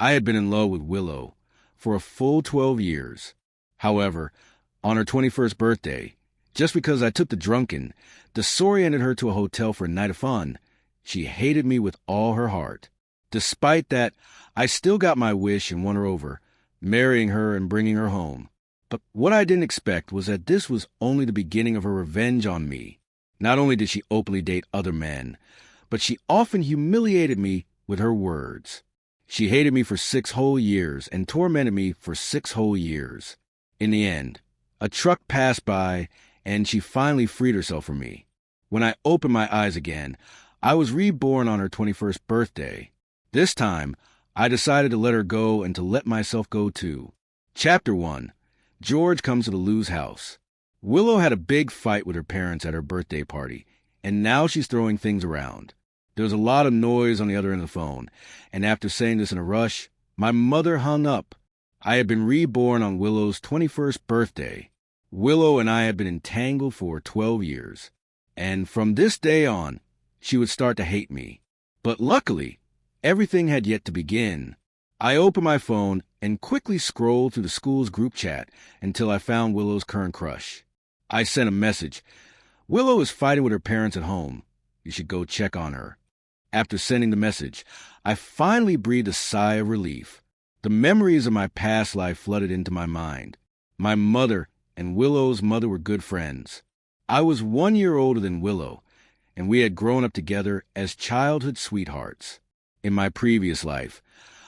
I had been in love with Willow for a full 12 years. However, on her 21st birthday, just because I took the drunken, disoriented her to a hotel for a night of fun, she hated me with all her heart. Despite that, I still got my wish and won her over, marrying her and bringing her home. But what I didn't expect was that this was only the beginning of her revenge on me. Not only did she openly date other men, but she often humiliated me with her words. She hated me for 6 whole years and tormented me for 6 whole years. In the end, a truck passed by and she finally freed herself from me. When I opened my eyes again, I was reborn on her 21st birthday. This time, I decided to let her go and to let myself go too. Chapter 1. George comes to the Lou's house. Willow had a big fight with her parents at her birthday party, and now she's throwing things around. There was a lot of noise on the other end of the phone, and after saying this in a rush, my mother hung up. I had been reborn on Willow's 21st birthday. Willow and I had been entangled for 12 years, and from this day on, she would start to hate me. But luckily, everything had yet to begin. I opened my phone and quickly scrolled through the school's group chat until I found Willow's current crush. I sent a message. Willow is fighting with her parents at home. You should go check on her. After sending the message, I finally breathed a sigh of relief. The memories of my past life flooded into my mind. My mother and Willow's mother were good friends. I was 1 year older than Willow, and we had grown up together as childhood sweethearts. In my previous life,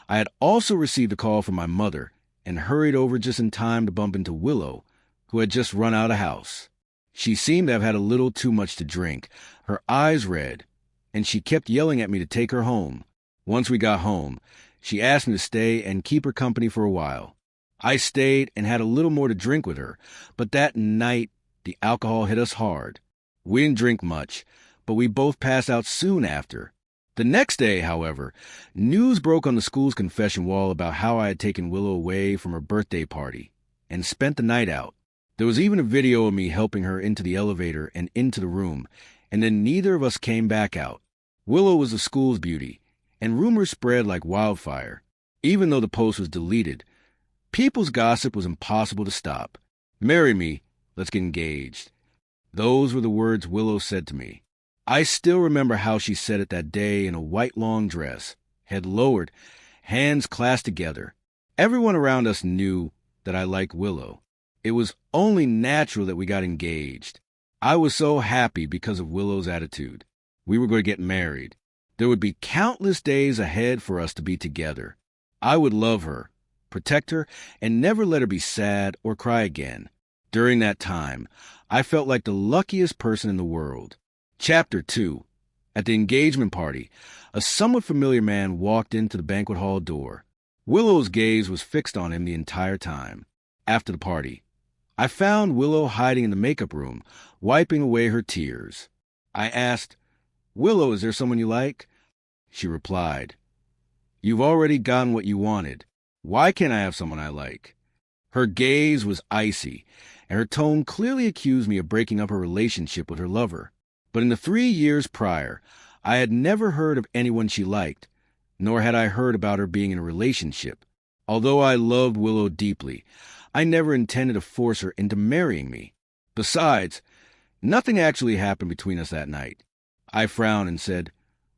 I had also received a call from my mother and hurried over just in time to bump into Willow, who had just run out of house. She seemed to have had a little too much to drink, her eyes red, and she kept yelling at me to take her home. Once we got home, she asked me to stay and keep her company for a while. I stayed and had a little more to drink with her, but that night, the alcohol hit us hard. We didn't drink much, but we both passed out soon after. The next day, however, news broke on the school's confession wall about how I had taken Willow away from her birthday party and spent the night out. There was even a video of me helping her into the elevator and into the room, and then neither of us came back out. Willow was the school's beauty, and rumors spread like wildfire. Even though the post was deleted, people's gossip was impossible to stop. Marry me, let's get engaged. Those were the words Willow said to me. I still remember how she said it that day in a white long dress, head lowered, hands clasped together. Everyone around us knew that I liked Willow. It was only natural that we got engaged. I was so happy because of Willow's attitude. We were going to get married. There would be countless days ahead for us to be together. I would love her, protect her, and never let her be sad or cry again. During that time, I felt like the luckiest person in the world. Chapter 2. At the engagement party, a somewhat familiar man walked into the banquet hall door. Willow's gaze was fixed on him the entire time. After the party, I found Willow hiding in the makeup room, wiping away her tears. I asked, "Willow, is there someone you like?" She replied, "You've already gotten what you wanted. Why can't I have someone I like?" Her gaze was icy, and her tone clearly accused me of breaking up her relationship with her lover. But in the 3 years prior, I had never heard of anyone she liked, nor had I heard about her being in a relationship. Although I loved Willow deeply, I never intended to force her into marrying me. Besides, nothing actually happened between us that night. I frowned and said,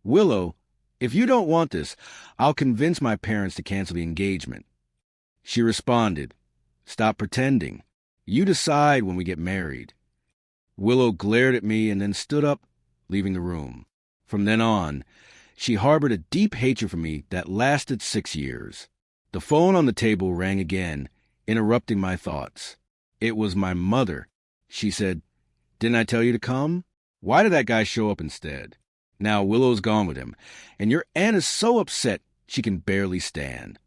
"Willow, if you don't want this, I'll convince my parents to cancel the engagement." She responded, "Stop pretending. You decide when we get married." Willow glared at me and then stood up, leaving the room. From then on, she harbored a deep hatred for me that lasted 6 years. The phone on the table rang again, interrupting my thoughts. It was my mother. She said, "Didn't I tell you to come? Why did that guy show up instead? Now Willow's gone with him, and your aunt is so upset she can barely stand."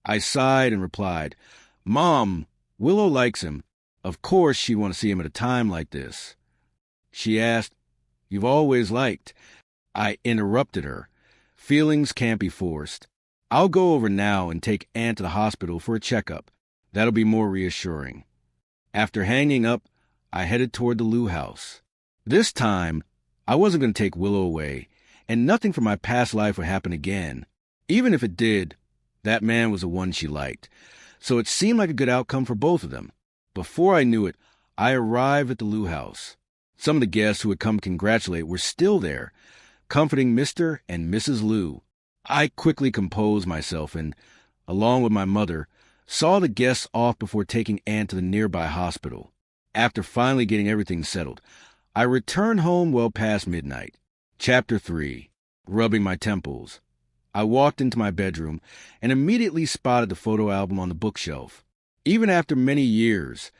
I sighed and replied, "Mom, Willow likes him. Of course she'd want to see him at a time like this." She asked, "You've always liked." I interrupted her. "Feelings can't be forced. I'll go over now and take Aunt to the hospital for a checkup. That'll be more reassuring." After hanging up, I headed toward the Lou house. This time, I wasn't going to take Willow away, and nothing from my past life would happen again. Even if it did, That man was the one she liked. So it seemed like a good outcome for both of them. Before I knew it, I arrived at the Lou house. Some of the guests who had come to congratulate were still there, comforting Mr. and Mrs. Lou. I quickly composed myself and, along with my mother, saw the guests off before taking Anne to the nearby hospital. After finally getting everything settled, I returned home well past midnight. Chapter 3. Rubbing my temples. I walked into my bedroom and immediately spotted the photo album on the bookshelf. Even after many years,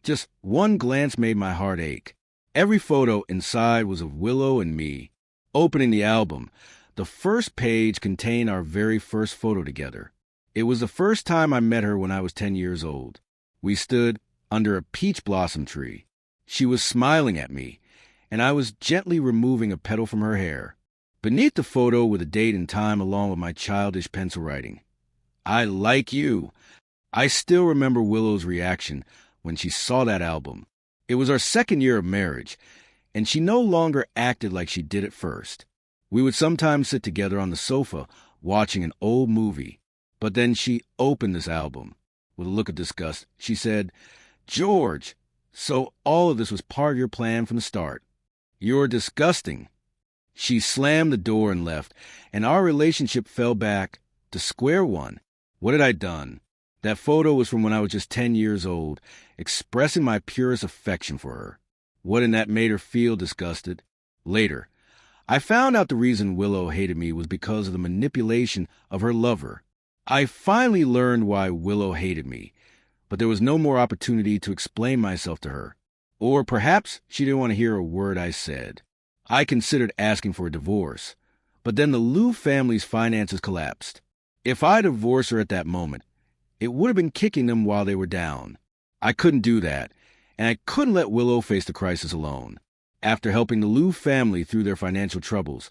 just one glance made my heart ache. Every photo inside was of Willow and me. Opening the album, the first page contained our very first photo together. It was the first time I met her when I was 10 years old. We stood under a peach blossom tree. She was smiling at me, and I was gently removing a petal from her hair. Beneath the photo were the date and time along with my childish pencil writing. I like you. I still remember Willow's reaction when she saw that album. It was our second year of marriage, and she no longer acted like she did at first. We would sometimes sit together on the sofa watching an old movie, but then she opened this album. With a look of disgust, she said, "George, so all of this was part of your plan from the start. You're disgusting." She slammed the door and left, and our relationship fell back to square one. What had I done? That photo was from when I was just 10 years old, expressing my purest affection for her. What in that made her feel disgusted? Later, I found out the reason Willow hated me was because of the manipulation of her lover. I finally learned why Willow hated me, but there was no more opportunity to explain myself to her. Or perhaps she didn't want to hear a word I said. I considered asking for a divorce, but then the Lou family's finances collapsed. If I divorced her at that moment, it would have been kicking them while they were down. I couldn't do that, and I couldn't let Willow face the crisis alone. After helping the Lou family through their financial troubles,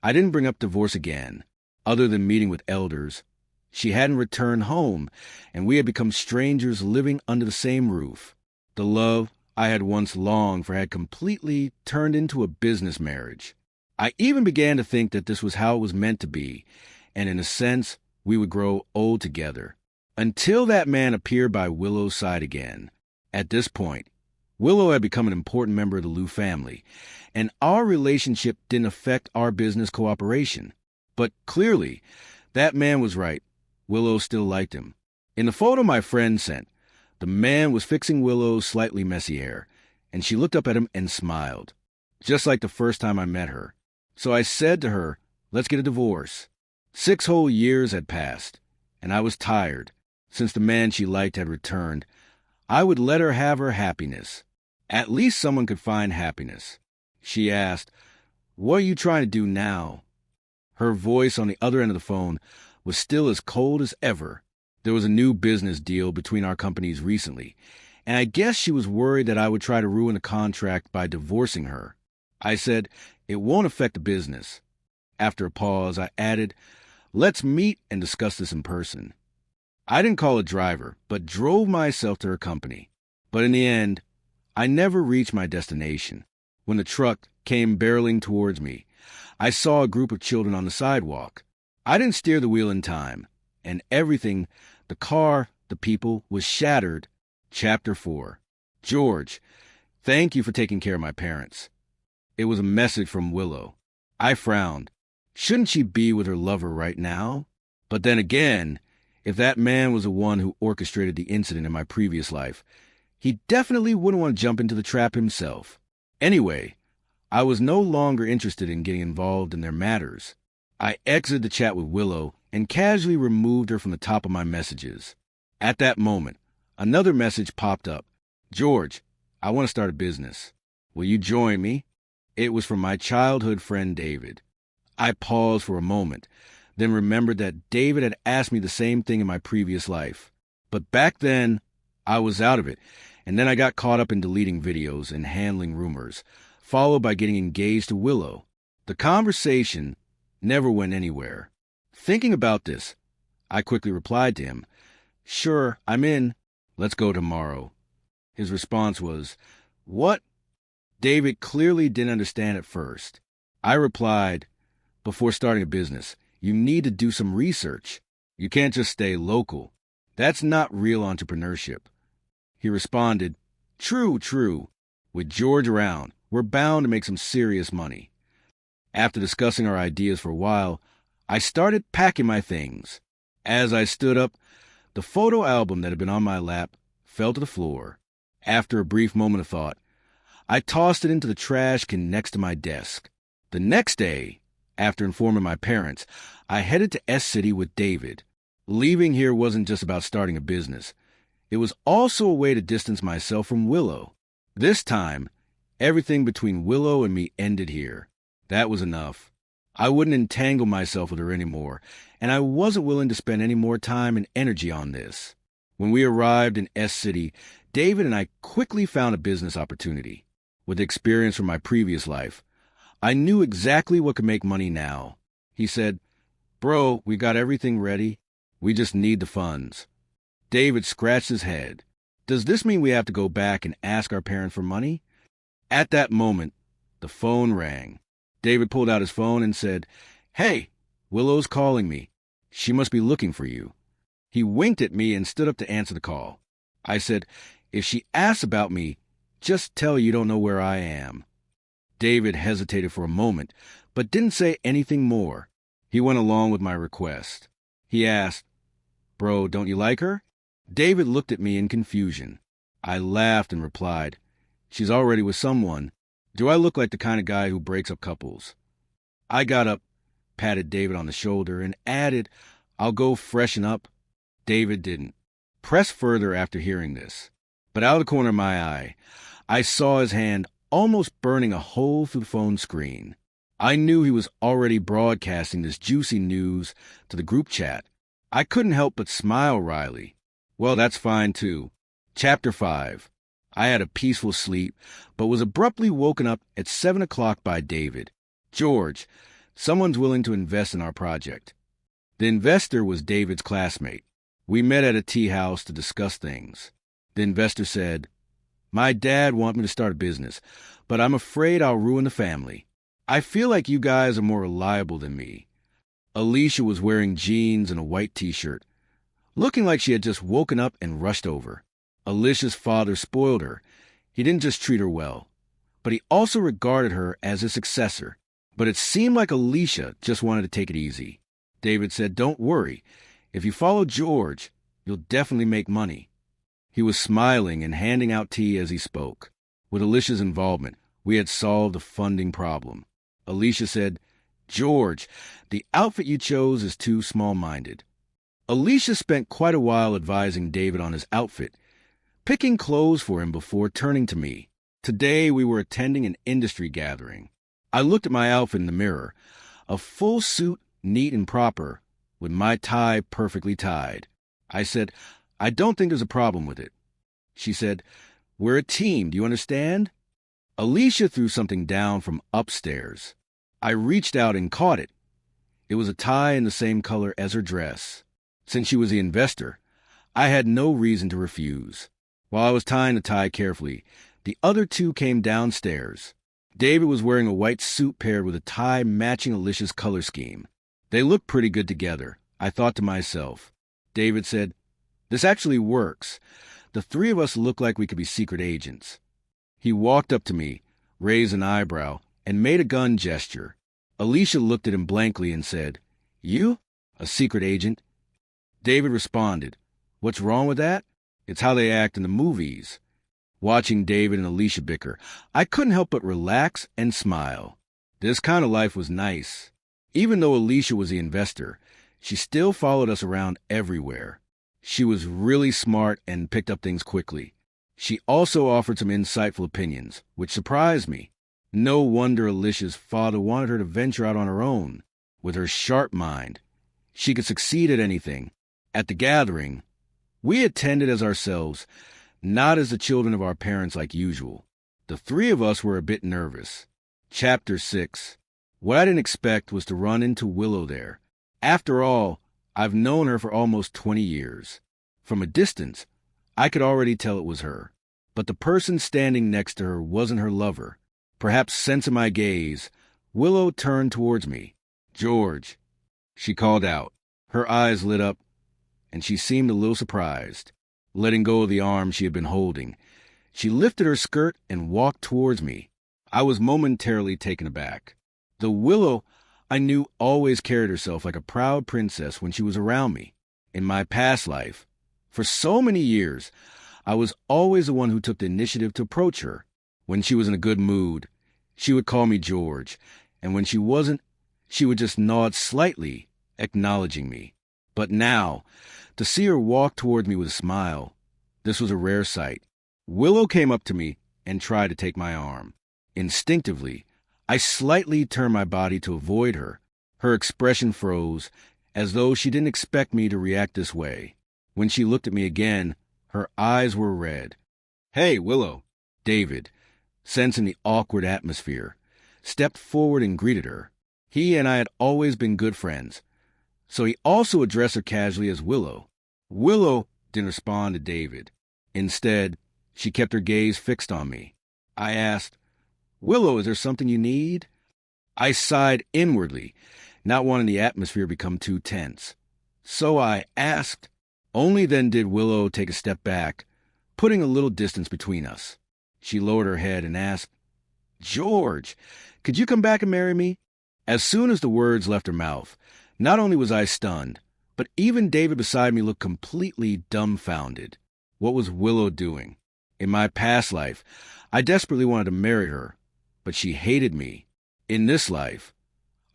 I didn't bring up divorce again, other than meeting with elders. She hadn't returned home, and we had become strangers living under the same roof. The love I had once longed for had completely turned into a business marriage. I even began to think that this was how it was meant to be, and in a sense, we would grow old together. Until that man appeared by Willow's side again. At this point, Willow had become an important member of the Lou family, and our relationship didn't affect our business cooperation. But clearly, that man was right. Willow still liked him. In the photo my friend sent, the man was fixing Willow's slightly messy hair, and she looked up at him and smiled, just like the first time I met her. So I said to her, "Let's get a divorce." 6 whole years had passed, and I was tired. Since the man she liked had returned, I would let her have her happiness. At least someone could find happiness. She asked, "What are you trying to do now?" Her voice on the other end of the phone was still as cold as ever. There was a new business deal between our companies recently, and I guess she was worried that I would try to ruin the contract by divorcing her. I said, "It won't affect the business." After a pause, I added, "Let's meet and discuss this in person." I didn't call a driver, but drove myself to her company. But in the end, I never reached my destination. When the truck came barreling towards me, I saw a group of children on the sidewalk. I didn't steer the wheel in time, and everything, the car, the people, was shattered. Chapter 4. George, thank you for taking care of my parents. It was a message from Willow. I frowned. Shouldn't she be with her lover right now? But then again, if that man was the one who orchestrated the incident in my previous life, he definitely wouldn't want to jump into the trap himself. Anyway, I was no longer interested in getting involved in their matters. I exited the chat with Willow and casually removed her from the top of my messages. At that moment, another message popped up. "George, I want to start a business. Will you join me?" It was from my childhood friend David. I paused for a moment, then remembered that David had asked me the same thing in my previous life. But back then, I was out of it, and then I got caught up in deleting videos and handling rumors, followed by getting engaged to Willow. The conversation never went anywhere. Thinking about this, I quickly replied to him, "Sure, I'm in. Let's go tomorrow." His response was, "What?" David clearly didn't understand at first. I replied, "Before starting a business, you need to do some research." You can't just stay local. That's not real entrepreneurship. He responded, True, true. With George around, we're bound to make some serious money. After discussing our ideas for a while, I started packing my things. As I stood up, the photo album that had been on my lap fell to the floor. After a brief moment of thought, I tossed it into the trash can next to my desk. The next day, after informing my parents, I headed to S-City with David. Leaving here wasn't just about starting a business. It was also a way to distance myself from Willow. This time, everything between Willow and me ended here. That was enough. I wouldn't entangle myself with her anymore, and I wasn't willing to spend any more time and energy on this. When we arrived in S-City, David and I quickly found a business opportunity. With experience from my previous life, I knew exactly what could make money now. He said, Bro, we got everything ready. We just need the funds. David scratched his head. Does this mean we have to go back and ask our parents for money? At that moment, the phone rang. David pulled out his phone and said, Hey, Willow's calling me. She must be looking for you. He winked at me and stood up to answer the call. I said, If she asks about me, just tell her you don't know where I am. David hesitated for a moment, but didn't say anything more. He went along with my request. He asked, Bro, don't you like her? David looked at me in confusion. I laughed and replied, She's already with someone. Do I look like the kind of guy who breaks up couples? I got up, patted David on the shoulder, and added, I'll go freshen up. David didn't. Press further after hearing this. But out of the corner of my eye, I saw his hand almost burning a hole through the phone screen. I knew he was already broadcasting this juicy news to the group chat. I couldn't help but smile wryly. Well, that's fine too. Chapter 5. I had a peaceful sleep, but was abruptly woken up at 7 o'clock by David. George, someone's willing to invest in our project. The investor was David's classmate. We met at a tea house to discuss things. The investor said, My dad wants me to start a business, but I'm afraid I'll ruin the family. I feel like you guys are more reliable than me. Alicia was wearing jeans and a white t-shirt, looking like she had just woken up and rushed over. Alicia's father spoiled her. He didn't just treat her well, but he also regarded her as his successor. But it seemed like Alicia just wanted to take it easy. David said, Don't worry. If you follow George, you'll definitely make money. He was smiling and handing out tea as he spoke. With Alicia's involvement, we had solved the funding problem. Alicia said, George, the outfit you chose is too small-minded. Alicia spent quite a while advising David on his outfit, picking clothes for him before turning to me. Today we were attending an industry gathering. I looked at my outfit in the mirror, a full suit, neat and proper, with my tie perfectly tied. I said, I don't think there's a problem with it. She said, We're a team, do you understand? Alicia threw something down from upstairs. I reached out and caught it. It was a tie in the same color as her dress. Since she was the investor, I had no reason to refuse. While I was tying the tie carefully, the other two came downstairs. David was wearing a white suit paired with a tie matching Alicia's color scheme. They looked pretty good together, I thought to myself. David said, This actually works. The three of us look like we could be secret agents. He walked up to me, raised an eyebrow, and made a gun gesture. Alicia looked at him blankly and said, You? A secret agent? David responded, What's wrong with that? It's how they act in the movies. Watching David and Alicia bicker, I couldn't help but relax and smile. This kind of life was nice. Even though Alicia was the investor, she still followed us around everywhere. She was really smart and picked up things quickly. She also offered some insightful opinions, which surprised me. No wonder Alicia's father wanted her to venture out on her own. With her sharp mind, she could succeed at anything. At the gathering, we attended as ourselves, not as the children of our parents like usual. The three of us were a bit nervous. Chapter 6. What I didn't expect was to run into Willow there. After all, I've known her for almost 20 years. From a distance, I could already tell it was her. But the person standing next to her wasn't her lover. Perhaps sensing my gaze, Willow turned towards me. George, she called out. Her eyes lit up, and she seemed a little surprised. Letting go of the arm she had been holding, she lifted her skirt and walked towards me. I was momentarily taken aback. The Willow I knew always carried herself like a proud princess when she was around me. In my past life, for so many years, I was always the one who took the initiative to approach her. When she was in a good mood, she would call me George, and when she wasn't, she would just nod slightly, acknowledging me. But now, to see her walk toward me with a smile, this was a rare sight. Willow came up to me and tried to take my arm. Instinctively, I slightly turned my body to avoid her. Her expression froze, as though she didn't expect me to react this way. When she looked at me again, her eyes were red. "Hey, Willow." David, sensing the awkward atmosphere, stepped forward and greeted her. He and I had always been good friends, so he also addressed her casually as Willow. Willow didn't respond to David. Instead, she kept her gaze fixed on me. I asked, "Willow, is there something you need?" I sighed inwardly, not wanting the atmosphere to become too tense. So I asked. Only then did Willow take a step back, putting a little distance between us. She lowered her head and asked, "George, could you come back and marry me?" As soon as the words left her mouth, not only was I stunned, but even David beside me looked completely dumbfounded. What was Willow doing? In my past life, I desperately wanted to marry her, but she hated me. In this life,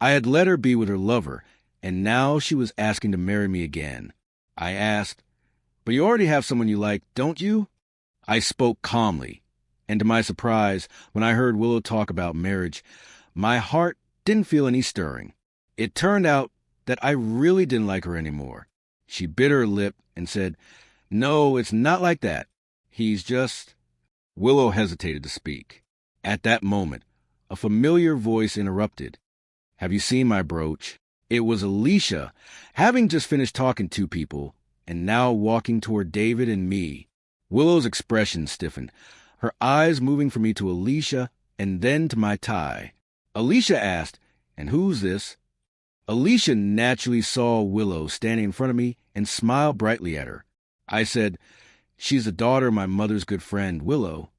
I had let her be with her lover, and now she was asking to marry me again. I asked, "But you already have someone you like, don't you?" I spoke calmly, and to my surprise, when I heard Willow talk about marriage, my heart didn't feel any stirring. It turned out that I really didn't like her anymore. She bit her lip and said, "No, it's not like that. He's just—" Willow hesitated to speak. At that moment, a familiar voice interrupted. "Have you seen my brooch?" It was Alicia, having just finished talking to people, and now walking toward David and me. Willow's expression stiffened, her eyes moving from me to Alicia and then to my tie. Alicia asked, "And who's this?" Alicia naturally saw Willow standing in front of me and smiled brightly at her. I said, "She's the daughter of my mother's good friend, Willow."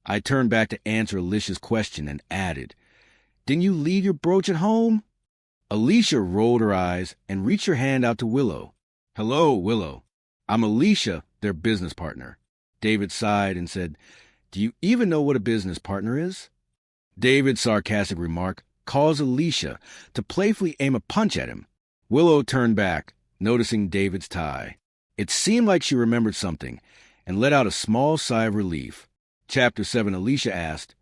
I turned back to answer Alicia's question and added, "Didn't you leave your brooch at home?" Alicia rolled her eyes and reached her hand out to Willow. "Hello, Willow. I'm Alicia, their business partner." David sighed and said, "Do you even know what a business partner is?" David's sarcastic remark caused Alicia to playfully aim a punch at him. Willow turned back, noticing David's tie. It seemed like she remembered something and let out a small sigh of relief. Chapter 7, Alicia asked,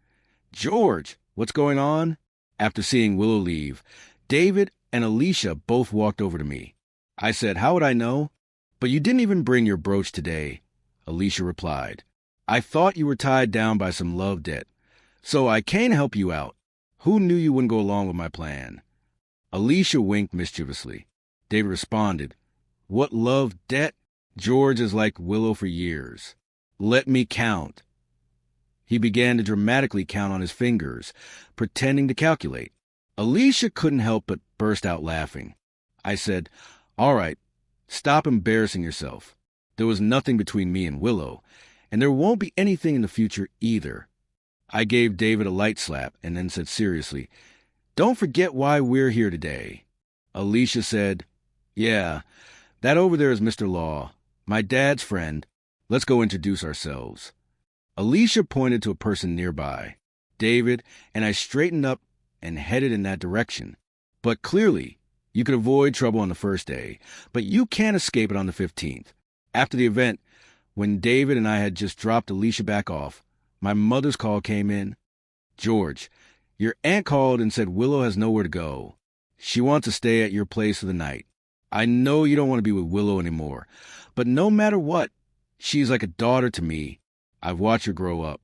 "George, what's going on?" After seeing Willow leave, David and Alicia both walked over to me. I said, "How would I know?" "But you didn't even bring your brooch today," Alicia replied. "I thought you were tied down by some love debt, so I came to help you out. Who knew you wouldn't go along with my plan?" Alicia winked mischievously. David responded, "What love debt? George is like Willow for years. Let me count." He began to dramatically count on his fingers, pretending to calculate. Alicia couldn't help but burst out laughing. I said, "All right, stop embarrassing yourself. There was nothing between me and Willow, and there won't be anything in the future either." I gave David a light slap and then said seriously, "Don't forget why we're here today." Alicia said, "Yeah, that over there is Mr. Law, my dad's friend. Let's go introduce ourselves." Alicia pointed to a person nearby, David, and I straightened up and headed in that direction. But clearly, you could avoid trouble on the first day, but you can't escape it on the 15th. After the event, when David and I had just dropped Alicia back off, my mother's call came in. "George, your aunt called and said Willow has nowhere to go. She wants to stay at your place for the night. I know you don't want to be with Willow anymore, but no matter what, she's like a daughter to me. I've watched her grow up."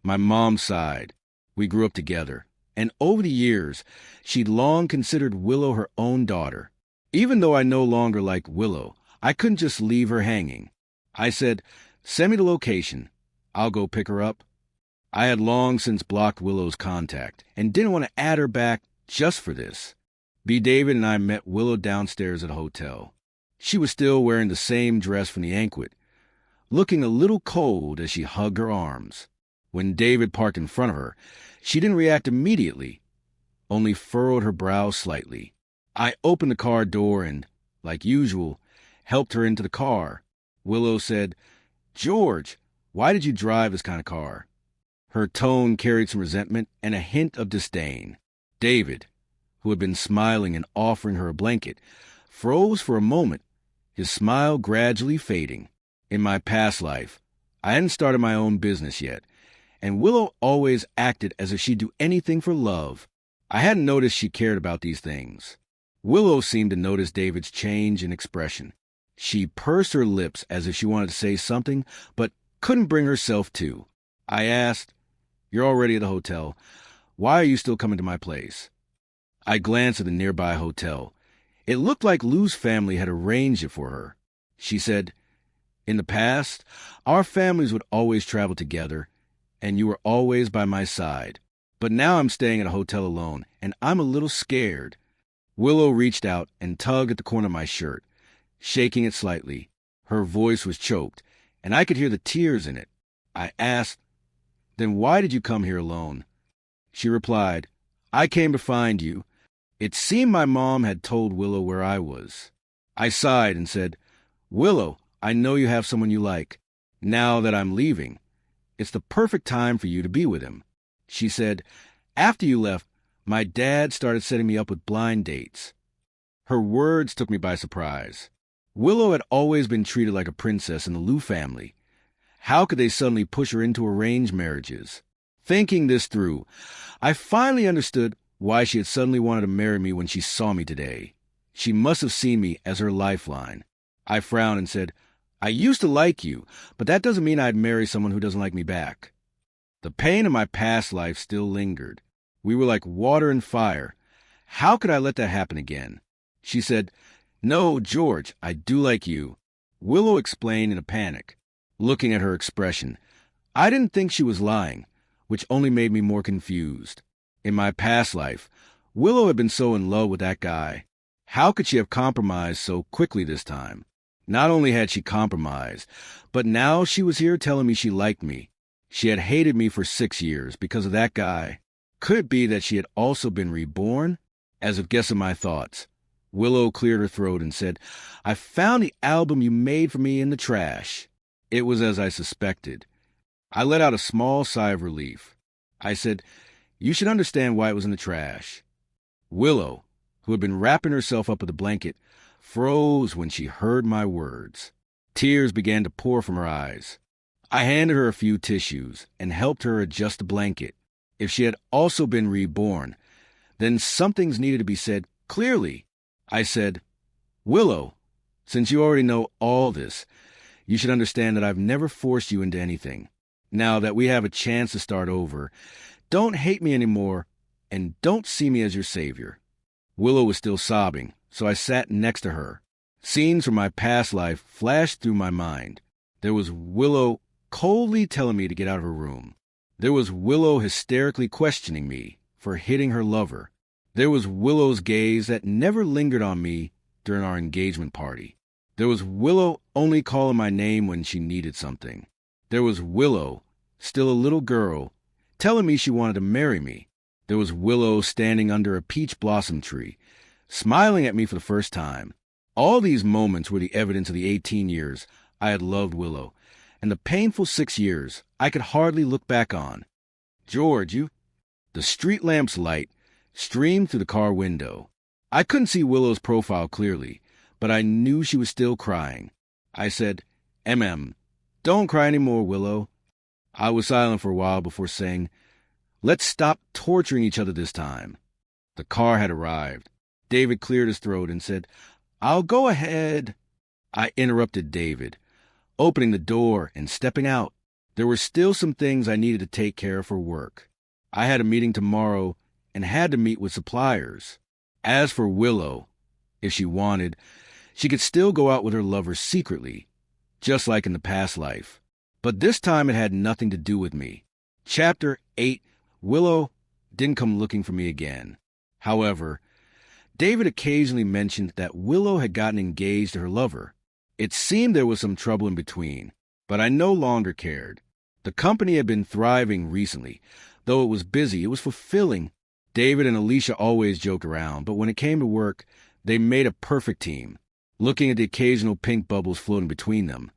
My mom sighed. We grew up together, and over the years, she'd long considered Willow her own daughter. Even though I no longer liked Willow, I couldn't just leave her hanging. I said, "Send me the location. I'll go pick her up." I had long since blocked Willow's contact and didn't want to add her back just for this. B. David and I met Willow downstairs at a hotel. She was still wearing the same dress from the banquet, looking a little cold as she hugged her arms. When David parked in front of her, she didn't react immediately, only furrowed her brow slightly. I opened the car door and, like usual, helped her into the car. Willow said, "George, why did you drive this kind of car?" Her tone carried some resentment and a hint of disdain. David, who had been smiling and offering her a blanket, froze for a moment, his smile gradually fading. In my past life, I hadn't started my own business yet, and Willow always acted as if she'd do anything for love. I hadn't noticed she cared about these things. Willow seemed to notice David's change in expression. She pursed her lips as if she wanted to say something, but couldn't bring herself to. I asked, "You're already at the hotel. Why are you still coming to my place?" I glanced at the nearby hotel. It looked like Lou's family had arranged it for her. She said, "In the past, our families would always travel together, and you were always by my side. But now I'm staying at a hotel alone, and I'm a little scared." Willow reached out and tugged at the corner of my shirt, shaking it slightly. Her voice was choked, and I could hear the tears in it. I asked, "Then why did you come here alone?" She replied, "I came to find you." It seemed my mom had told Willow where I was. I sighed and said, "Willow, I know you have someone you like. Now that I'm leaving, it's the perfect time for you to be with him." She said, "After you left, my dad started setting me up with blind dates." Her words took me by surprise. Willow had always been treated like a princess in the Lou family. How could they suddenly push her into arranged marriages? Thinking this through, I finally understood why she had suddenly wanted to marry me when she saw me today. She must have seen me as her lifeline. I frowned and said, "I used to like you, but that doesn't mean I'd marry someone who doesn't like me back." The pain of my past life still lingered. We were like water and fire. How could I let that happen again? She said, "No, George, I do like you." Willow explained in a panic, looking at her expression. I didn't think she was lying, which only made me more confused. In my past life, Willow had been so in love with that guy. How could she have compromised so quickly this time? Not only had she compromised, but now she was here telling me she liked me. She had hated me for 6 years because of that guy. Could it be that she had also been reborn? As if guessing my thoughts, Willow cleared her throat and said, "I found the album you made for me in the trash." It was as I suspected. I let out a small sigh of relief. I said, "You should understand why it was in the trash." Willow, who had been wrapping herself up with a blanket, froze when she heard my words. Tears began to pour from her eyes. I handed her a few tissues and helped her adjust the blanket. If she had also been reborn, then some things needed to be said clearly. I said, "Willow, since you already know all this, you should understand that I've never forced you into anything. Now that we have a chance to start over, don't hate me anymore, and don't see me as your savior." Willow was still sobbing, so I sat next to her. Scenes from my past life flashed through my mind. There was Willow coldly telling me to get out of her room. There was Willow hysterically questioning me for hitting her lover. There was Willow's gaze that never lingered on me during our engagement party. There was Willow only calling my name when she needed something. There was Willow, still a little girl, telling me she wanted to marry me. There was Willow standing under a peach blossom tree, smiling at me for the first time. All these moments were the evidence of the 18 years I had loved Willow, and the painful 6 years I could hardly look back on. "George, you—" The street lamp's light streamed through the car window. I couldn't see Willow's profile clearly, but I knew she was still crying. I said, Don't cry any more, Willow." I was silent for a while before saying, "Let's stop torturing each other this time." The car had arrived. David cleared his throat and said, "I'll go ahead." I interrupted David, opening the door and stepping out. There were still some things I needed to take care of for work. I had a meeting tomorrow and had to meet with suppliers. As for Willow, if she wanted, she could still go out with her lover secretly, just like in the past life. But this time it had nothing to do with me. Chapter 8, Willow didn't come looking for me again. However, David occasionally mentioned that Willow had gotten engaged to her lover. It seemed there was some trouble in between, but I no longer cared. The company had been thriving recently. Though it was busy, it was fulfilling. David and Alicia always joked around, but when it came to work, they made a perfect team. Looking at the occasional pink bubbles floating between them,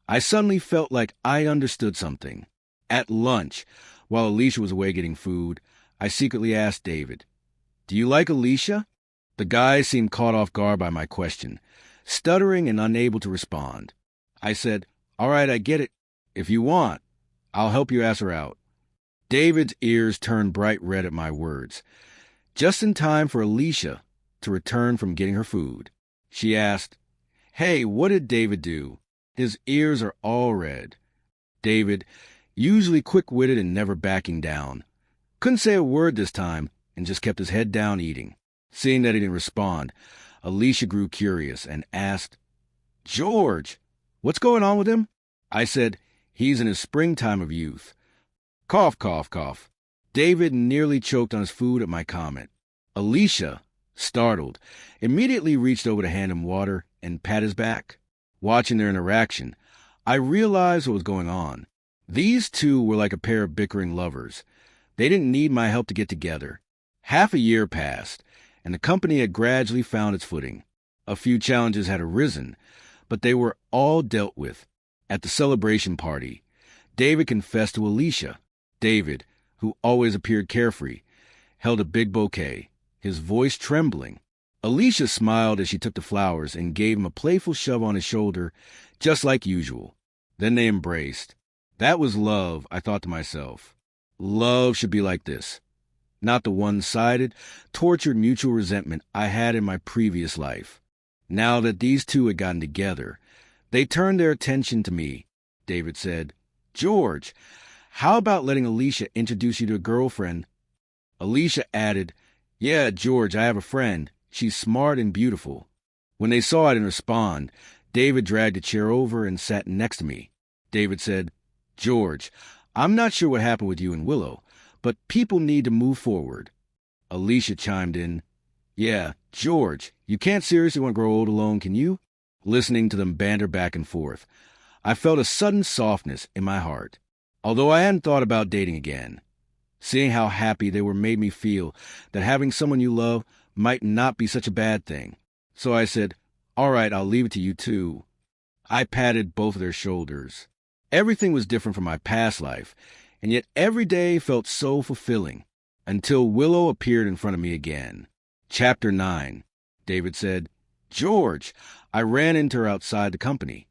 I suddenly felt like I understood something. At lunch, while Alicia was away getting food, I secretly asked David, "Do you like Alicia?" The guy seemed caught off guard by my question, stuttering and unable to respond. I said, "All right, I get it. If you want, I'll help you ask her out." David's ears turned bright red at my words, just in time for Alicia to return from getting her food. She asked, "Hey, what did David do? His ears are all red." David, usually quick-witted and never backing down, couldn't say a word this time and just kept his head down eating. Seeing that he didn't respond, Alicia grew curious and asked, "George, what's going on with him?" I said, "He's in his springtime of youth." Cough, cough, cough. David nearly choked on his food at my comment. Alicia, startled, immediately reached over to hand him water and pat his back. Watching their interaction, I realized what was going on. These two were like a pair of bickering lovers. They didn't need my help to get together. Half a year passed, and the company had gradually found its footing. A few challenges had arisen, but they were all dealt with. At the celebration party, David confessed to Alicia. David, who always appeared carefree, held a big bouquet, his voice trembling. Alicia smiled as she took the flowers and gave him a playful shove on his shoulder, just like usual. Then they embraced. That was love, I thought to myself. Love should be like this. Not the one-sided, tortured mutual resentment I had in my previous life. Now that these two had gotten together, they turned their attention to me. David said, "George, how about letting Alicia introduce you to a girlfriend?" Alicia added, "Yeah, George, I have a friend. She's smart and beautiful." When they saw I didn't respond, David dragged a chair over and sat next to me. David said, "George, I'm not sure what happened with you and Willow, but people need to move forward." Alicia chimed in, "Yeah, George, you can't seriously want to grow old alone, can you?" Listening to them banter back and forth, I felt a sudden softness in my heart, although I hadn't thought about dating again. Seeing how happy they were made me feel that having someone you love might not be such a bad thing. So I said, "All right, I'll leave it to you too." I patted both of their shoulders. Everything was different from my past life, and yet every day felt so fulfilling, until Willow appeared in front of me again. Chapter 9. David said, "George, I ran into her outside the company."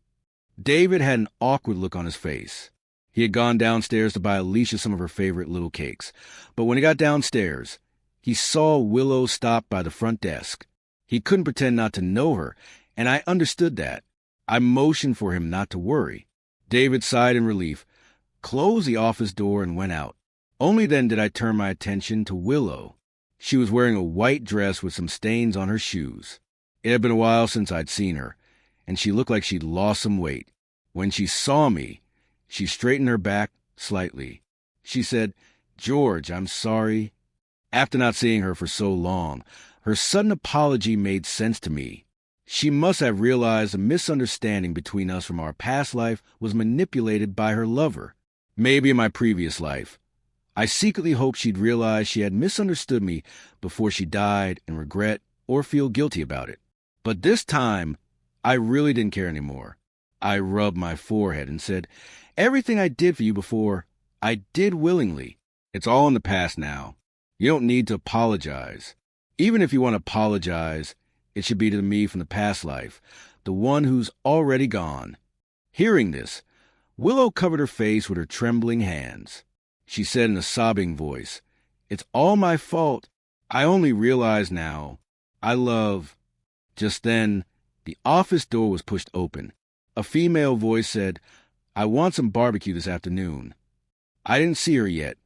David had an awkward look on his face. He had gone downstairs to buy Alicia some of her favorite little cakes, but when he got downstairs, he saw Willow stop by the front desk. He couldn't pretend not to know her, and I understood that. I motioned for him not to worry. David sighed in relief, closed the office door, and went out. Only then did I turn my attention to Willow. She was wearing a white dress with some stains on her shoes. It had been a while since I'd seen her, and she looked like she'd lost some weight. When she saw me, she straightened her back slightly. She said, "George, I'm sorry." After not seeing her for so long, her sudden apology made sense to me. She must have realized a misunderstanding between us from our past life was manipulated by her lover. Maybe in my previous life. I secretly hoped she'd realize she had misunderstood me before she died and regret or feel guilty about it. But this time, I really didn't care anymore. I rubbed my forehead and said, "Everything I did for you before, I did willingly. It's all in the past now. You don't need to apologize. Even if you want to apologize, it should be to me from the past life, the one who's already gone." Hearing this, Willow covered her face with her trembling hands. She said in a sobbing voice, "It's all my fault. I only realize now. I love..." Just then, the office door was pushed open. A female voice said, "I want some barbecue this afternoon." I didn't see her yet,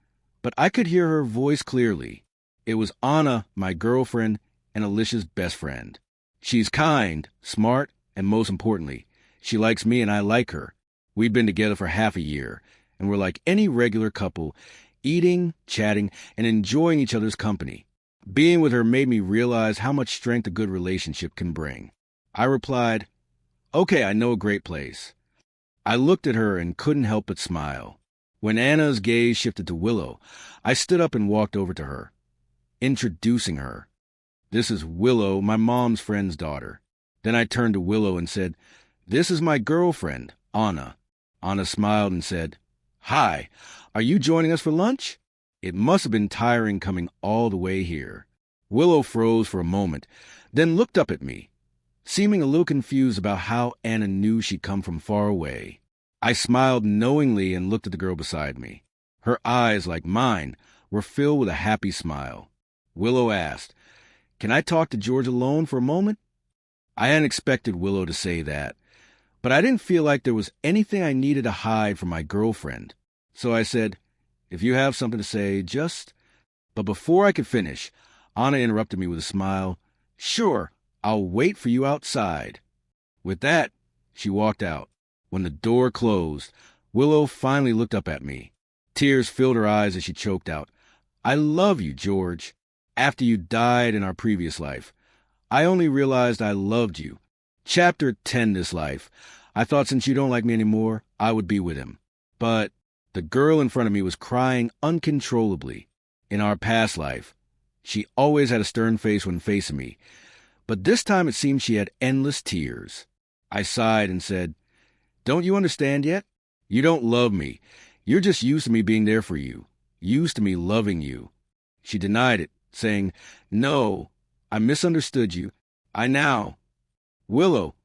but I could hear her voice clearly. It was Anna, my girlfriend, and Alicia's best friend. She's kind, smart, and most importantly, she likes me and I like her. We'd been together for half a year, and we're like any regular couple, eating, chatting, and enjoying each other's company. Being with her made me realize how much strength a good relationship can bring. I replied, "Okay, I know a great place." I looked at her and couldn't help but smile. When Anna's gaze shifted to Willow, I stood up and walked over to her, introducing her. "This is Willow, my mom's friend's daughter." Then I turned to Willow and said, "This is my girlfriend, Anna." Anna smiled and said, "Hi, are you joining us for lunch?" It must have been tiring coming all the way here. Willow froze for a moment, then looked up at me, seeming a little confused about how Anna knew she'd come from far away. I smiled knowingly and looked at the girl beside me. Her eyes, like mine, were filled with a happy smile. Willow asked, "Can I talk to George alone for a moment?" I hadn't expected Willow to say that, but I didn't feel like there was anything I needed to hide from my girlfriend. So I said, "If you have something to say, just—" But before I could finish, Anna interrupted me with a smile. "Sure, I'll wait for you outside." With that, she walked out. When the door closed, Willow finally looked up at me. Tears filled her eyes as she choked out, "I love you, George. After you died in our previous life, I only realized I loved you. Chapter 10 this life. I thought since you don't like me anymore, I would be with him." But the girl in front of me was crying uncontrollably. In our past life, she always had a stern face when facing me, but this time it seemed she had endless tears. I sighed and said, "Don't you understand yet? You don't love me. You're just used to me being there for you, used to me loving you." She denied it, saying, "No, I misunderstood you. Willow,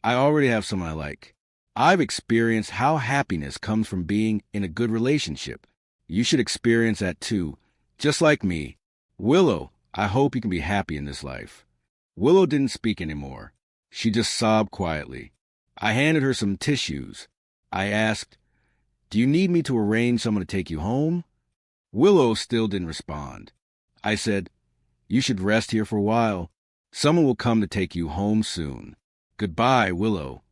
I already have someone I like. I've experienced how happiness comes from being in a good relationship. You should experience that too, just like me. Willow, I hope you can be happy in this life." Willow didn't speak anymore. She just sobbed quietly. I handed her some tissues. I asked, "Do you need me to arrange someone to take you home?" Willow still didn't respond. I said, "You should rest here for a while. Someone will come to take you home soon. Goodbye, Willow."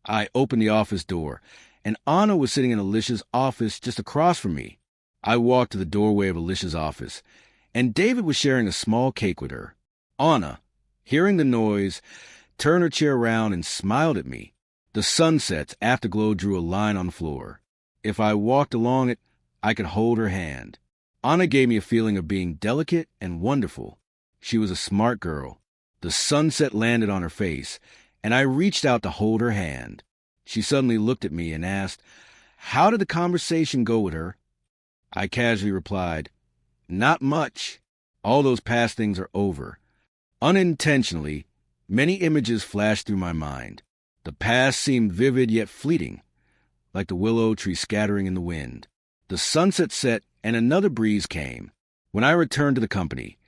I opened the office door, and Anna was sitting in Alicia's office just across from me. I walked to the doorway of Alicia's office, and David was sharing a small cake with her. Anna, hearing the noise, turned her chair around and smiled at me. The sunset's afterglow drew a line on the floor. If I walked along it, I could hold her hand. Anna gave me a feeling of being delicate and wonderful. She was a smart girl. The sunset landed on her face, and I reached out to hold her hand. She suddenly looked at me and asked, "How did the conversation go with her?" I casually replied, "Not much. All those past things are over." Unintentionally, many images flashed through my mind. The past seemed vivid yet fleeting, like the willow tree scattering in the wind. The sunset set and another breeze came. When I returned to the company,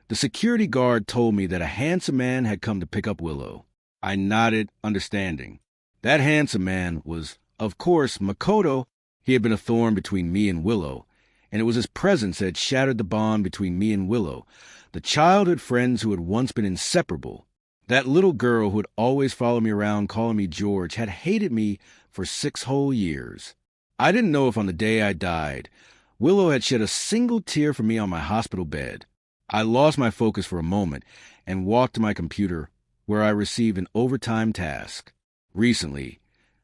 the security guard told me that a handsome man had come to pick up Willow. I nodded, understanding. That handsome man was, of course, Makoto. He had been a thorn between me and Willow, and it was his presence that had shattered the bond between me and Willow, the childhood friends who had once been inseparable. That little girl who had always followed me around calling me George had hated me for 6 whole years. I didn't know if on the day I died, Willow had shed a single tear for me on my hospital bed. I lost my focus for a moment and walked to my computer, where I received an overtime task. Recently,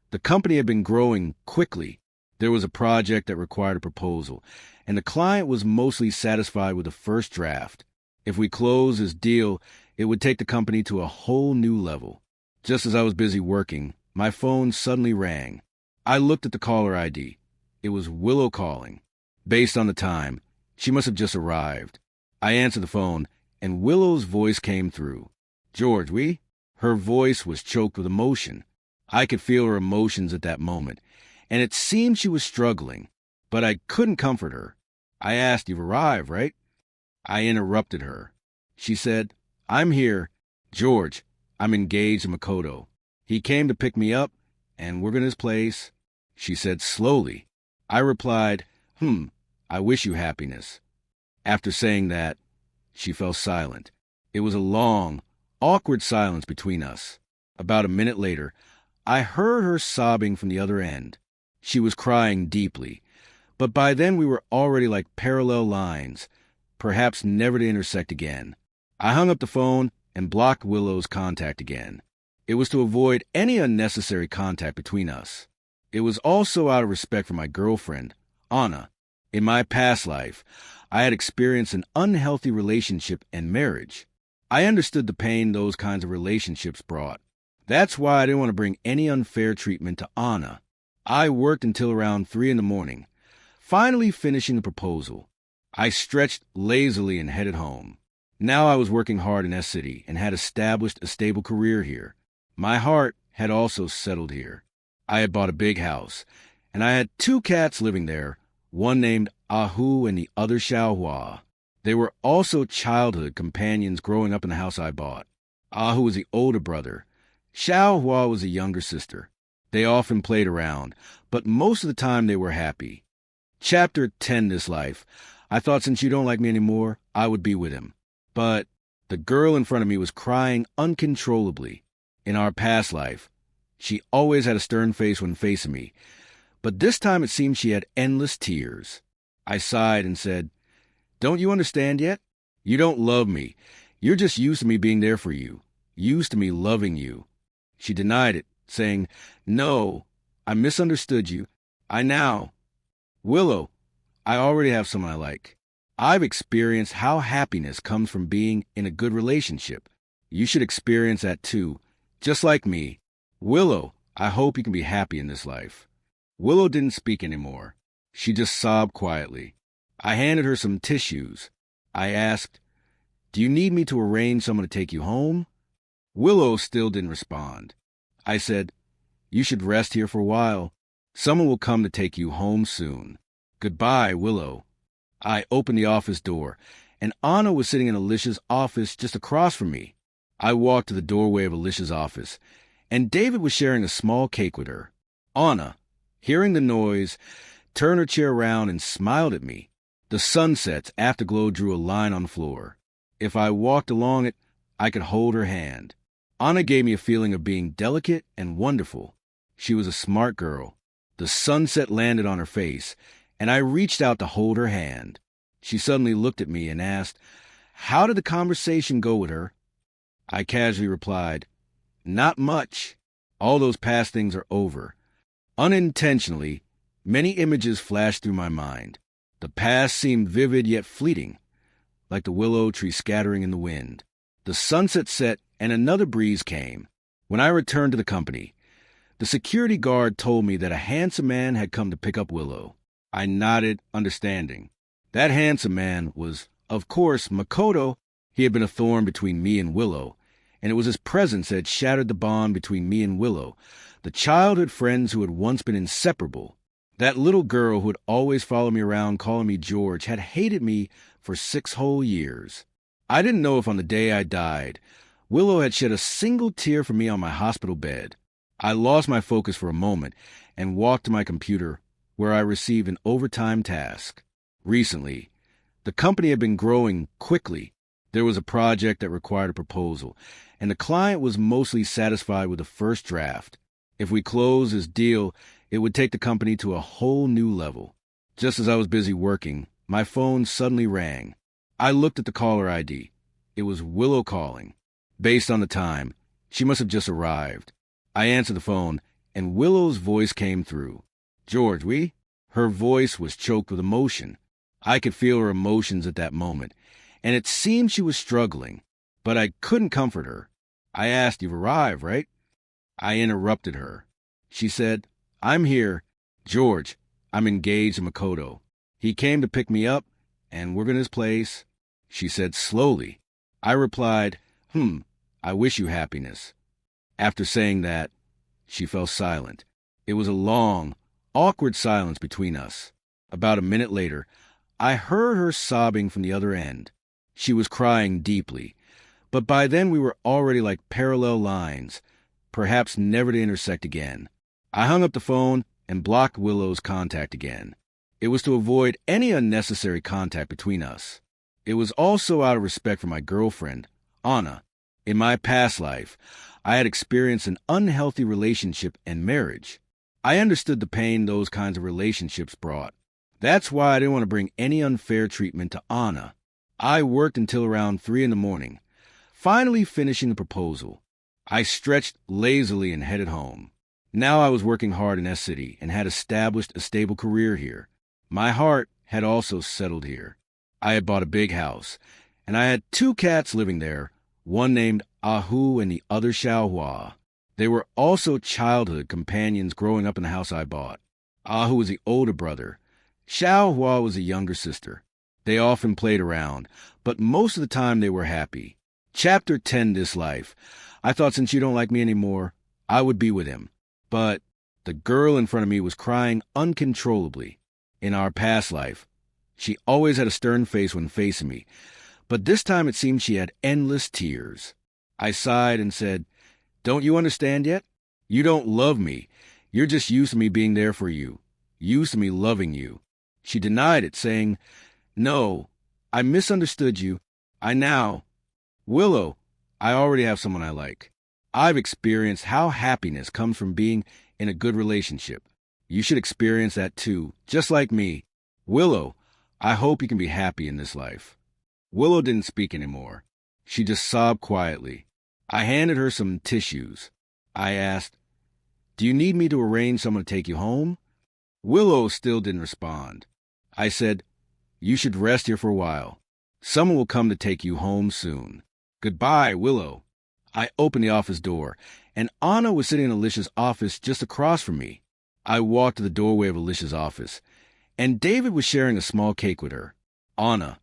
the company had been growing quickly. There was a project that required a proposal, and the client was mostly satisfied with the first draft. If we closed this deal, it would take the company to a whole new level. Just as I was busy working, my phone suddenly rang. I looked at the caller ID. It was Willow calling. Based on the time, she must have just arrived. I answered the phone, and Willow's voice came through. "George, we?" Her voice was choked with emotion. I could feel her emotions at that moment, and it seemed she was struggling, but I couldn't comfort her. I asked, "You've arrived, right?" I interrupted her. She said, "I'm here. George, I'm engaged to Makoto. He came to pick me up, and we're going to his place." She said slowly. I replied, I wish you happiness." After saying that, she fell silent. It was a long, awkward silence between us. About a minute later, I heard her sobbing from the other end. She was crying deeply, but by then we were already like parallel lines, perhaps never to intersect again. I hung up the phone and blocked Willow's contact again. It was to avoid any unnecessary contact between us. It was also out of respect for my girlfriend, Anna. In my past life, I had experienced an unhealthy relationship and marriage. I understood the pain those kinds of relationships brought. That's why I didn't want to bring any unfair treatment to Anna. I worked until around 3 in the morning, finally finishing the proposal. I stretched lazily and headed home. Now I was working hard in S-City and had established a stable career here. My heart had also settled here. I had bought a big house, and I had 2 cats living there, one named Ahu and the other Xiaohua. They were also childhood companions growing up in the house I bought. Ahu was the older brother. Xiaohua was the younger sister. They often played around, but most of the time they were happy. Chapter 10 this life. I thought since you don't like me anymore, I would be with him. But the girl in front of me was crying uncontrollably. In our past life, she always had a stern face when facing me, but this time it seemed she had endless tears. I sighed and said, "Don't you understand yet? You don't love me. You're just used to me being there for you, used to me loving you." She denied it, saying, "No, I misunderstood you. Willow, I already have someone I like. I've experienced how happiness comes from being in a good relationship. You should experience that too, just like me. Willow, I hope you can be happy in this life." Willow didn't speak anymore. She just sobbed quietly. I handed her some tissues. I asked, "Do you need me to arrange someone to take you home?" Willow still didn't respond. I said, "You should rest here for a while. Someone will come to take you home soon. Goodbye, Willow." I opened the office door, and Anna was sitting in Alicia's office just across from me. I walked to the doorway of Alicia's office, and David was sharing a small cake with her. Anna, hearing the noise, turned her chair around and smiled at me. The sunset's afterglow drew a line on the floor. If I walked along it, I could hold her hand. Anna gave me a feeling of being delicate and wonderful. She was a smart girl. The sunset landed on her face, and I reached out to hold her hand. She suddenly looked at me and asked, "How did the conversation go with her?" I casually replied, "Not much. All those past things are over." Unintentionally, many images flashed through my mind. The past seemed vivid yet fleeting, like the willow tree scattering in the wind. The sunset set and another breeze came. When I returned to the company, the security guard told me that a handsome man had come to pick up Willow. I nodded, understanding. That handsome man was, of course, Makoto. He had been a thorn between me and Willow, and it was his presence that had shattered the bond between me and Willow, the childhood friends who had once been inseparable. That little girl who had always followed me around calling me George had hated me for 6 whole years. I didn't know if on the day I died, Willow had shed a single tear for me on my hospital bed. I lost my focus for a moment and walked to my computer, where I received an overtime task. Recently, the company had been growing quickly. There was a project that required a proposal, and the client was mostly satisfied with the first draft. If we closed this deal, it would take the company to a whole new level. Just as I was busy working, my phone suddenly rang. I looked at the caller ID. It was Willow calling. Based on the time, she must have just arrived. I answered the phone, and Willow's voice came through. "George, we?" Her voice was choked with emotion. I could feel her emotions at that moment, and it seemed she was struggling, but I couldn't comfort her. I asked, "You've arrived, right?" I interrupted her. She said, "I'm here. George, I'm engaged to Makoto. He came to pick me up, and we're in his place." She said slowly. I replied, "I wish you happiness." After saying that, she fell silent. It was a long, awkward silence between us. About a minute later, I heard her sobbing from the other end. She was crying deeply, but by then we were already like parallel lines, perhaps never to intersect again. I hung up the phone and blocked Willow's contact again. It was to avoid any unnecessary contact between us. It was also out of respect for my girlfriend, Anna. In my past life, I had experienced an unhealthy relationship and marriage. I understood the pain those kinds of relationships brought. That's why I didn't want to bring any unfair treatment to Anna. I worked until around 3 in the morning, finally finishing the proposal. I stretched lazily and headed home. Now I was working hard in S-City and had established a stable career here. My heart had also settled here. I had bought a big house, and I had 2 cats living there, one named Ahu and the other Xiaohua. They were also childhood companions growing up in the house I bought. Ahu was the older brother. Xiaohua was the younger sister. They often played around, but most of the time they were happy. Chapter 10, This Life. I thought since you don't like me anymore, I would be with him. But the girl in front of me was crying uncontrollably. In our past life, she always had a stern face when facing me, but this time it seemed she had endless tears. I sighed and said, "Don't you understand yet? You don't love me. You're just used to me being there for you, used to me loving you." She denied it, saying, "No, I misunderstood you. Willow, I already have someone I like. I've experienced how happiness comes from being in a good relationship. You should experience that too, just like me. Willow, I hope you can be happy in this life." Willow didn't speak anymore. She just sobbed quietly. I handed her some tissues. I asked, "Do you need me to arrange someone to take you home?" Willow still didn't respond. I said, "You should rest here for a while. Someone will come to take you home soon. Goodbye, Willow." I opened the office door, and Anna was sitting in Alicia's office just across from me. I walked to the doorway of Alicia's office, and David was sharing a small cake with her. Anna,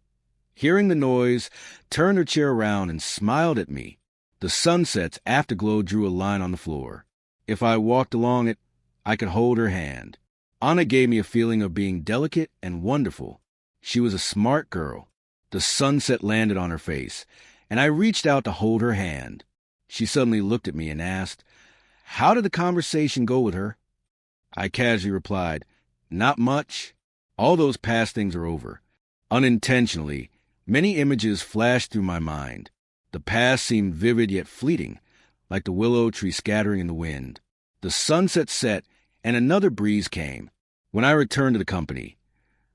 hearing the noise, turned her chair around and smiled at me. The sunset's afterglow drew a line on the floor. If I walked along it, I could hold her hand. Anna gave me a feeling of being delicate and wonderful. She was a smart girl. The sunset landed on her face, and I reached out to hold her hand. She suddenly looked at me and asked, "How did the conversation go with her?" I casually replied, "Not much. All those past things are over." Unintentionally, many images flashed through my mind. The past seemed vivid yet fleeting, like the willow tree scattering in the wind. The sunset set, and another breeze came. When I returned to the company,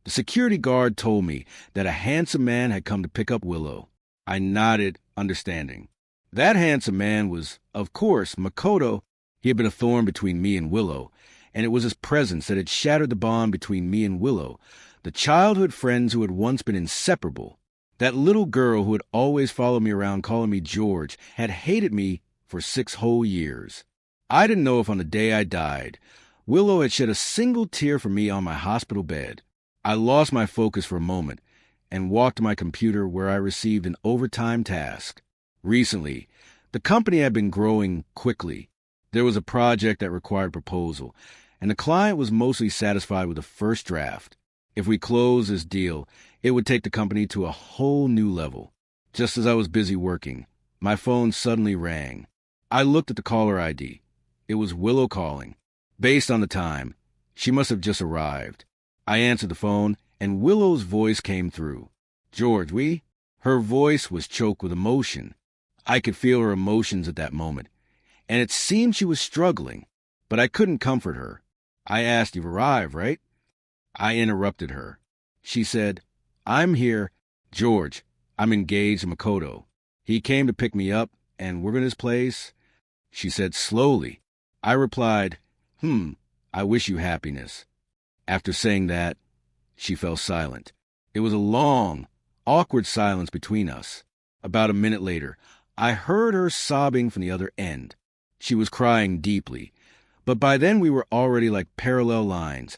the security guard told me that a handsome man had come to pick up Willow. I nodded, understanding. That handsome man was, of course, Makoto. He had been a thorn between me and Willow, and it was his presence that had shattered the bond between me and Willow, the childhood friends who had once been inseparable. That little girl who had always followed me around calling me George had hated me for 6 whole years. I didn't know if on the day I died, Willow had shed a single tear for me on my hospital bed. I lost my focus for a moment and walked to my computer where I received an overtime task. Recently, the company had been growing quickly. There was a project that required proposal, and the client was mostly satisfied with the first draft. If we closed this deal, it would take the company to a whole new level. Just as I was busy working, my phone suddenly rang. I looked at the caller ID. It was Willow calling. Based on the time, she must have just arrived. I answered the phone, and Willow's voice came through. "George, we?" Her voice was choked with emotion. I could feel her emotions at that moment, and it seemed she was struggling, but I couldn't comfort her. I asked, "You've arrived, right?" I interrupted her. She said, "I'm here. George, I'm engaged to Makoto. He came to pick me up, and we're in his place." She said slowly. I replied, "I wish you happiness." After saying that, she fell silent. It was a long, awkward silence between us. About a minute later, I heard her sobbing from the other end. She was crying deeply, but by then we were already like parallel lines,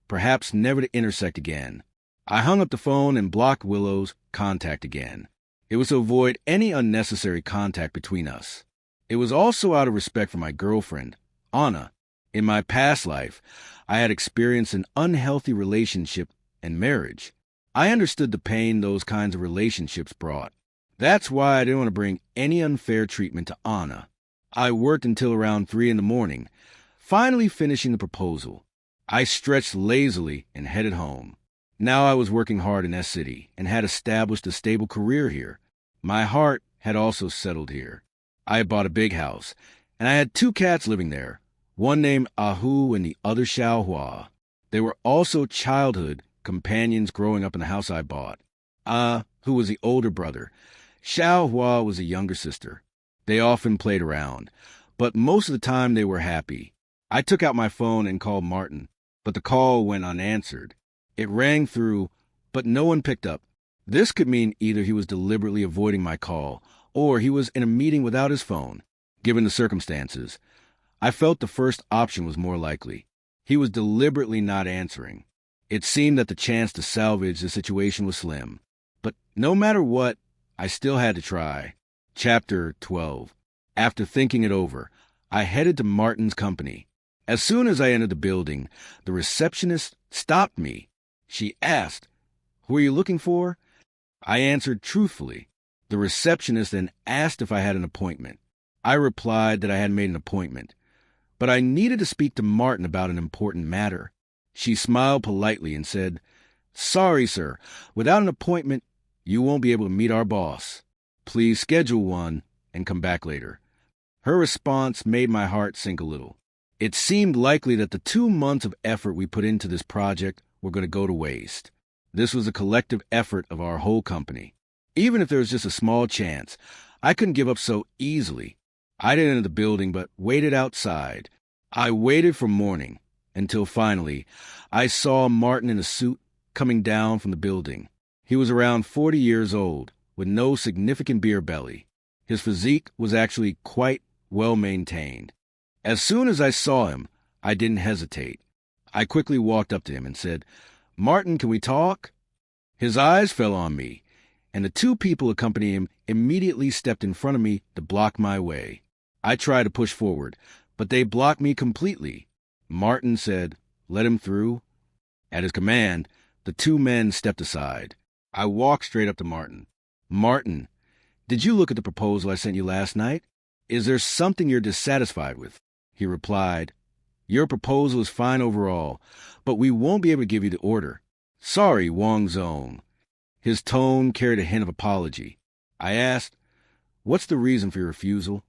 perhaps never to intersect again. I hung up the phone and blocked Willow's contact again. It was to avoid any unnecessary contact between us. It was also out of respect for my girlfriend, Anna. In my past life, I had experienced an unhealthy relationship and marriage. I understood the pain those kinds of relationships brought. That's why I didn't want to bring any unfair treatment to Anna. I worked until around 3 in the morning, finally finishing the proposal. I stretched lazily and headed home. Now I was working hard in S-City and had established a stable career here. My heart had also settled here. I had bought a big house, and I had 2 cats living there, one named Ahu and the other Xiaohua. They were also childhood companions growing up in the house I bought. who was the older brother. Xiao Hua was the younger sister. They often played around, but most of the time they were happy. I took out my phone and called Martin, but the call went unanswered. It rang through, but no one picked up. This could mean either he was deliberately avoiding my call, or he was in a meeting without his phone. Given the circumstances, I felt the first option was more likely. He was deliberately not answering. It seemed that the chance to salvage the situation was slim. But no matter what, I still had to try. Chapter 12. After thinking it over, I headed to Martin's company. As soon as I entered the building, the receptionist stopped me. She asked, "Who are you looking for?" I answered truthfully. The receptionist then asked if I had an appointment. I replied that I had made an appointment, but I needed to speak to Martin about an important matter. She smiled politely and said, "Sorry, sir. Without an appointment, you won't be able to meet our boss. Please schedule one and come back later." Her response made my heart sink a little. It seemed likely that the 2 months of effort we put into this project were going to go to waste. This was a collective effort of our whole company. Even if there was just a small chance, I couldn't give up so easily. I didn't enter the building, but waited outside. I waited from morning until finally I saw Martin in a suit coming down from the building. He was around 40 years old, with no significant beer belly. His physique was actually quite well maintained. As soon as I saw him, I didn't hesitate. I quickly walked up to him and said, "Martin, can we talk?" His eyes fell on me, and the 2 people accompanying him immediately stepped in front of me to block my way. I tried to push forward, but they blocked me completely. Martin said, "Let him through." At his command, the 2 men stepped aside. I walked straight up to Martin. "Martin, did you look at the proposal I sent you last night? Is there something you're dissatisfied with?" He replied, "Your proposal is fine overall, but we won't be able to give you the order. Sorry, Wang Zong." His tone carried a hint of apology. I asked, "What's the reason for your refusal?"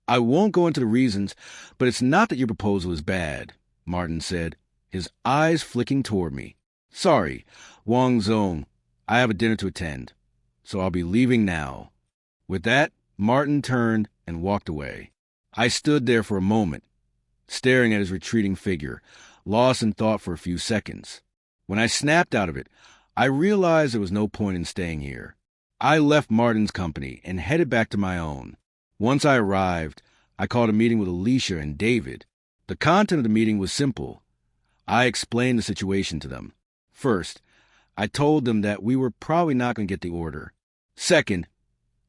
"I won't go into the reasons, but it's not that your proposal is bad," Martin said, his eyes flicking toward me. "Sorry, Wang Zong, I have a dinner to attend, so I'll be leaving now." With that, Martin turned and walked away. I stood there for a moment, staring at his retreating figure, lost in thought for a few seconds. When I snapped out of it, I realized there was no point in staying here. I left Martin's company and headed back to my own. Once I arrived, I called a meeting with Alicia and David. The content of the meeting was simple. I explained the situation to them. First, I told them that we were probably not going to get the order. Second,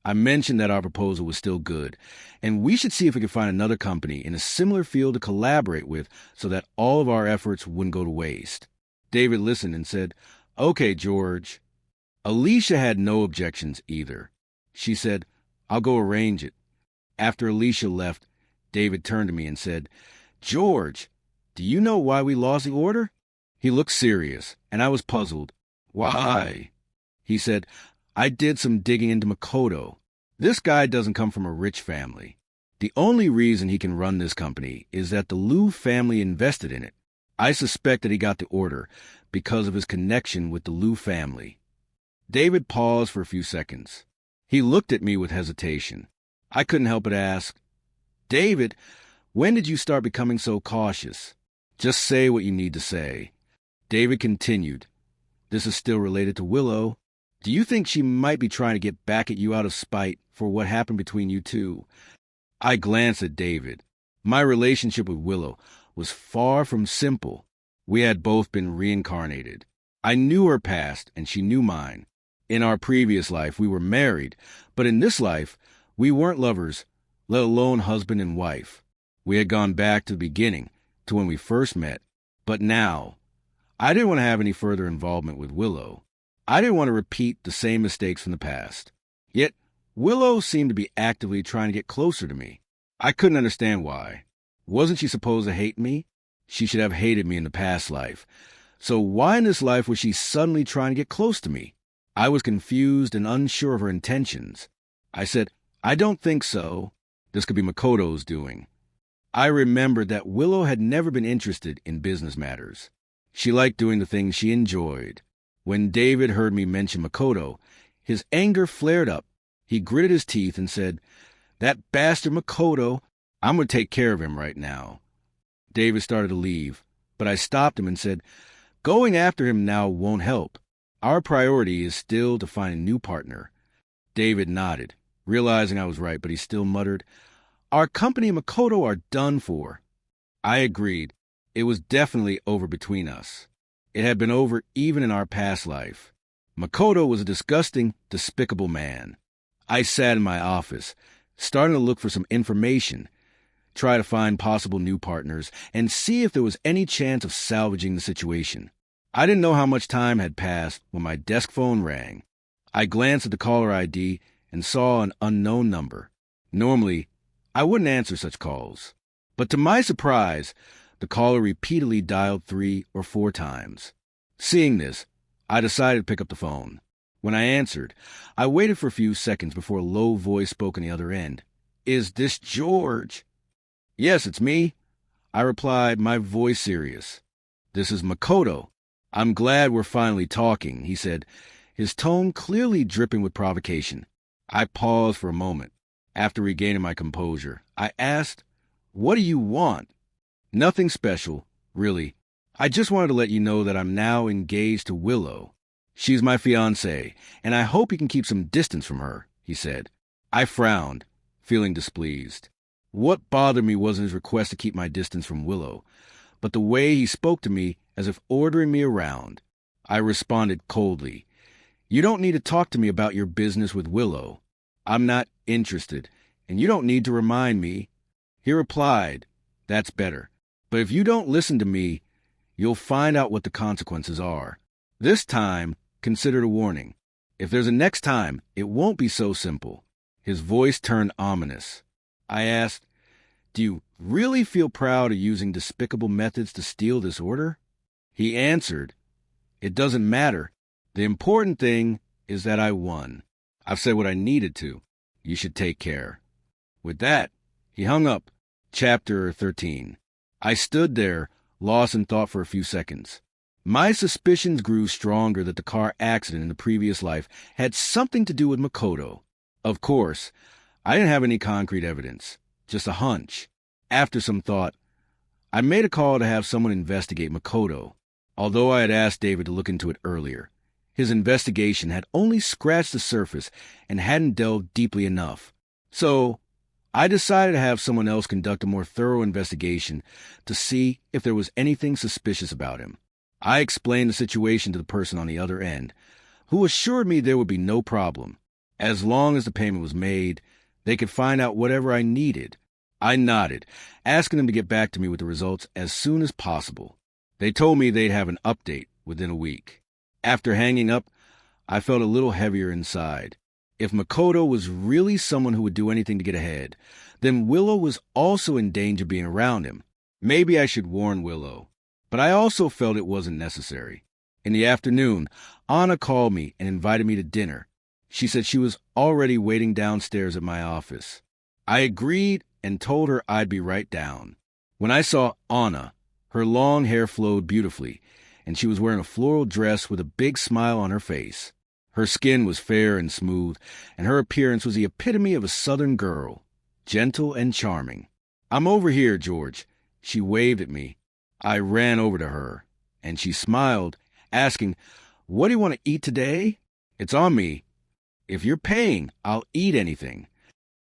I mentioned that our proposal was still good, and we should see if we could find another company in a similar field to collaborate with so that all of our efforts wouldn't go to waste. David listened and said, "Okay, George." Alicia had no objections either. She said, "I'll go arrange it." After Alicia left, David turned to me and said, "George, do you know why we lost the order?" He looked serious, and I was puzzled. "Why?" He said, "I did some digging into Makoto. This guy doesn't come from a rich family. The only reason he can run this company is that the Liu family invested in it. I suspect that he got the order because of his connection with the Liu family." David paused for a few seconds. He looked at me with hesitation. I couldn't help but ask, "David, when did you start becoming so cautious? Just say what you need to say." David continued, "This is still related to Willow. Do you think she might be trying to get back at you out of spite for what happened between you two?" I glanced at David. My relationship with Willow was far from simple. We had both been reincarnated. I knew her past, and she knew mine. In our previous life, we were married, but in this life, we weren't lovers, let alone husband and wife. We had gone back to the beginning, to when we first met. But now, I didn't want to have any further involvement with Willow. I didn't want to repeat the same mistakes from the past. Yet, Willow seemed to be actively trying to get closer to me. I couldn't understand why. Wasn't she supposed to hate me? She should have hated me in the past life. So why in this life was she suddenly trying to get close to me? I was confused and unsure of her intentions. I said, "I don't think so. This could be Makoto's doing." I remembered that Willow had never been interested in business matters. She liked doing the things she enjoyed. When David heard me mention Makoto, His anger flared up. He gritted his teeth and said, "That bastard Makoto, I'm going to take care of him right now." David started to leave, but I stopped him and said, "Going after him now won't help. Our priority is still to find a new partner." David nodded, realizing I was right, but he still muttered, "Our company and Makoto are done for." I agreed. It was definitely over between us. It had been over even in our past life. Makoto was a disgusting, despicable man. I sat in my office, starting to look for some information, try to find possible new partners, and see if there was any chance of salvaging the situation. I didn't know how much time had passed when my desk phone rang. I glanced at the caller ID and saw an unknown number. Normally, I wouldn't answer such calls. But to my surprise, the caller repeatedly dialed 3 or 4 times. Seeing this, I decided to pick up the phone. When I answered, I waited for a few seconds before a low voice spoke on the other end. "Is this George?" "Yes, it's me," I replied, my voice serious. "This is Makoto. I'm glad we're finally talking," he said, his tone clearly dripping with provocation. I paused for a moment. After regaining my composure, I asked, "What do you want?" "Nothing special, really. I just wanted to let you know that I'm now engaged to Willow. She's my fiancée, and I hope you can keep some distance from her," he said. I frowned, feeling displeased. What bothered me wasn't his request to keep my distance from Willow, but the way he spoke to me as if ordering me around. I responded coldly, "You don't need to talk to me about your business with Willow. I'm not interested, and you don't need to remind me." He replied, "That's better. But if you don't listen to me, you'll find out what the consequences are. This time, consider it a warning. If there's a next time, it won't be so simple." His voice turned ominous. I asked, "Do you really feel proud of using despicable methods to steal this order?" He answered, "It doesn't matter. The important thing is that I won. I've said what I needed to. You should take care." With that, he hung up. Chapter 13. I stood there, lost in thought for a few seconds. My suspicions grew stronger that the car accident in the previous life had something to do with Makoto. Of course, I didn't have any concrete evidence, just a hunch. After some thought, I made a call to have someone investigate Makoto, although I had asked David to look into it earlier. His investigation had only scratched the surface and hadn't delved deeply enough. So, I decided to have someone else conduct a more thorough investigation to see if there was anything suspicious about him. I explained the situation to the person on the other end, who assured me there would be no problem. As long as the payment was made, they could find out whatever I needed. I nodded, asking them to get back to me with the results as soon as possible. They told me they'd have an update within a week. After hanging up, I felt a little heavier inside. If Makoto was really someone who would do anything to get ahead, then Willow was also in danger being around him. Maybe I should warn Willow, but I also felt it wasn't necessary. In the afternoon, Anna called me and invited me to dinner. She said she was already waiting downstairs at my office. I agreed and told her I'd be right down. When I saw Anna, her long hair flowed beautifully, and she was wearing a floral dress with a big smile on her face. Her skin was fair and smooth, and her appearance was the epitome of a southern girl, gentle and charming. "I'm over here, George." She waved at me. I ran over to her, and she smiled, asking, "What do you want to eat today?" "It's on me. If you're paying, I'll eat anything."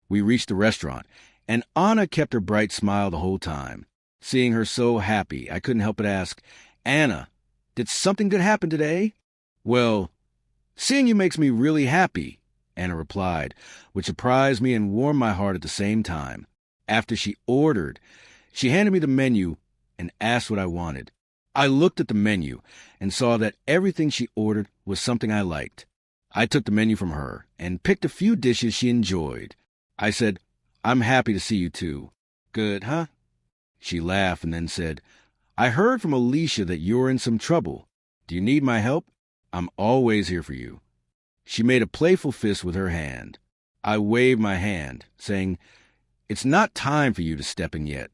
We reached the restaurant, and Anna kept her bright smile the whole time. Seeing her so happy, I couldn't help but ask, "Anna, did something good happen today?" "Well, seeing you makes me really happy," Anna replied, which surprised me and warmed my heart at the same time. After she ordered, she handed me the menu and asked what I wanted. I looked at the menu and saw that everything she ordered was something I liked. I took the menu from her and picked a few dishes she enjoyed. I said, "I'm happy to see you too." "Good, huh?" She laughed and then said, "I heard from Alicia that you're in some trouble. Do you need my help? I'm always here for you." She made a playful fist with her hand. I waved my hand, saying, "It's not time for you to step in yet."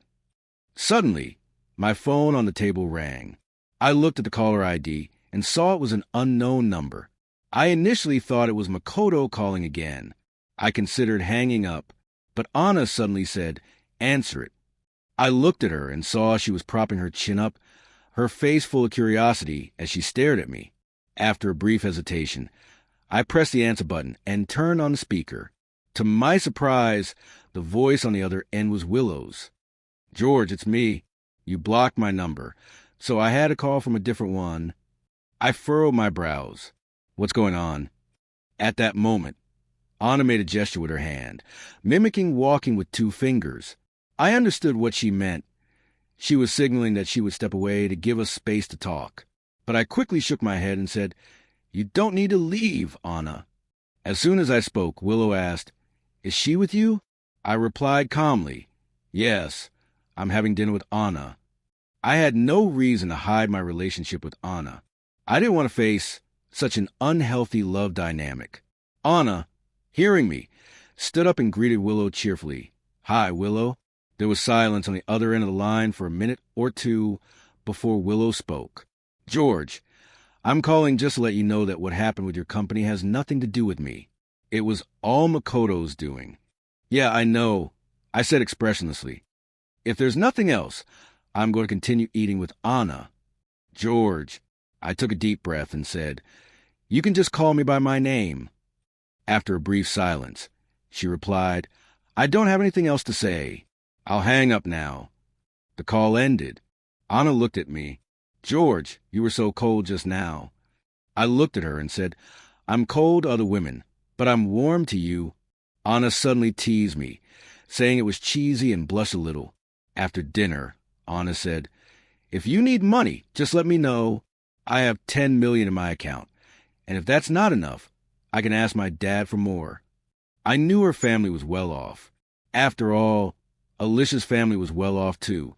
Suddenly, my phone on the table rang. I looked at the caller ID and saw it was an unknown number. I initially thought it was Makoto calling again. I considered hanging up, but Anna suddenly said, "Answer it." I looked at her and saw she was propping her chin up, her face full of curiosity as she stared at me. After a brief hesitation, I pressed the answer button and turned on the speaker. To my surprise, the voice on the other end was Willow's. "George, it's me. You blocked my number, so I had a call from a different one." I furrowed my brows. "What's going on?" At that moment, Anna made a gesture with her hand, mimicking walking with two fingers. I understood what she meant. She was signaling that she would step away to give us space to talk. But I quickly shook my head and said, "You don't need to leave, Anna." As soon as I spoke, Willow asked, "Is she with you?" I replied calmly, "Yes, I'm having dinner with Anna." I had no reason to hide my relationship with Anna. I didn't want to face such an unhealthy love dynamic. Anna, hearing me, stood up and greeted Willow cheerfully. "Hi, Willow." There was silence on the other end of the line for a minute or two before Willow spoke. "George, I'm calling just to let you know that what happened with your company has nothing to do with me. It was all Makoto's doing." "Yeah, I know," I said expressionlessly. "If there's nothing else, I'm going to continue eating with Anna." "George," I took a deep breath and said, "you can just call me by my name." After a brief silence, she replied, "I don't have anything else to say. I'll hang up now." The call ended. Anna looked at me. "George, you were so cold just now." I looked at her and said, "I'm cold to other women, but I'm warm to you." Anna suddenly teased me, saying it was cheesy, and blushed a little. After dinner, Anna said, "If you need money, just let me know. I have $10 million in my account, and if that's not enough, I can ask my dad for more." I knew her family was well off. After all, Alicia's family was well off too,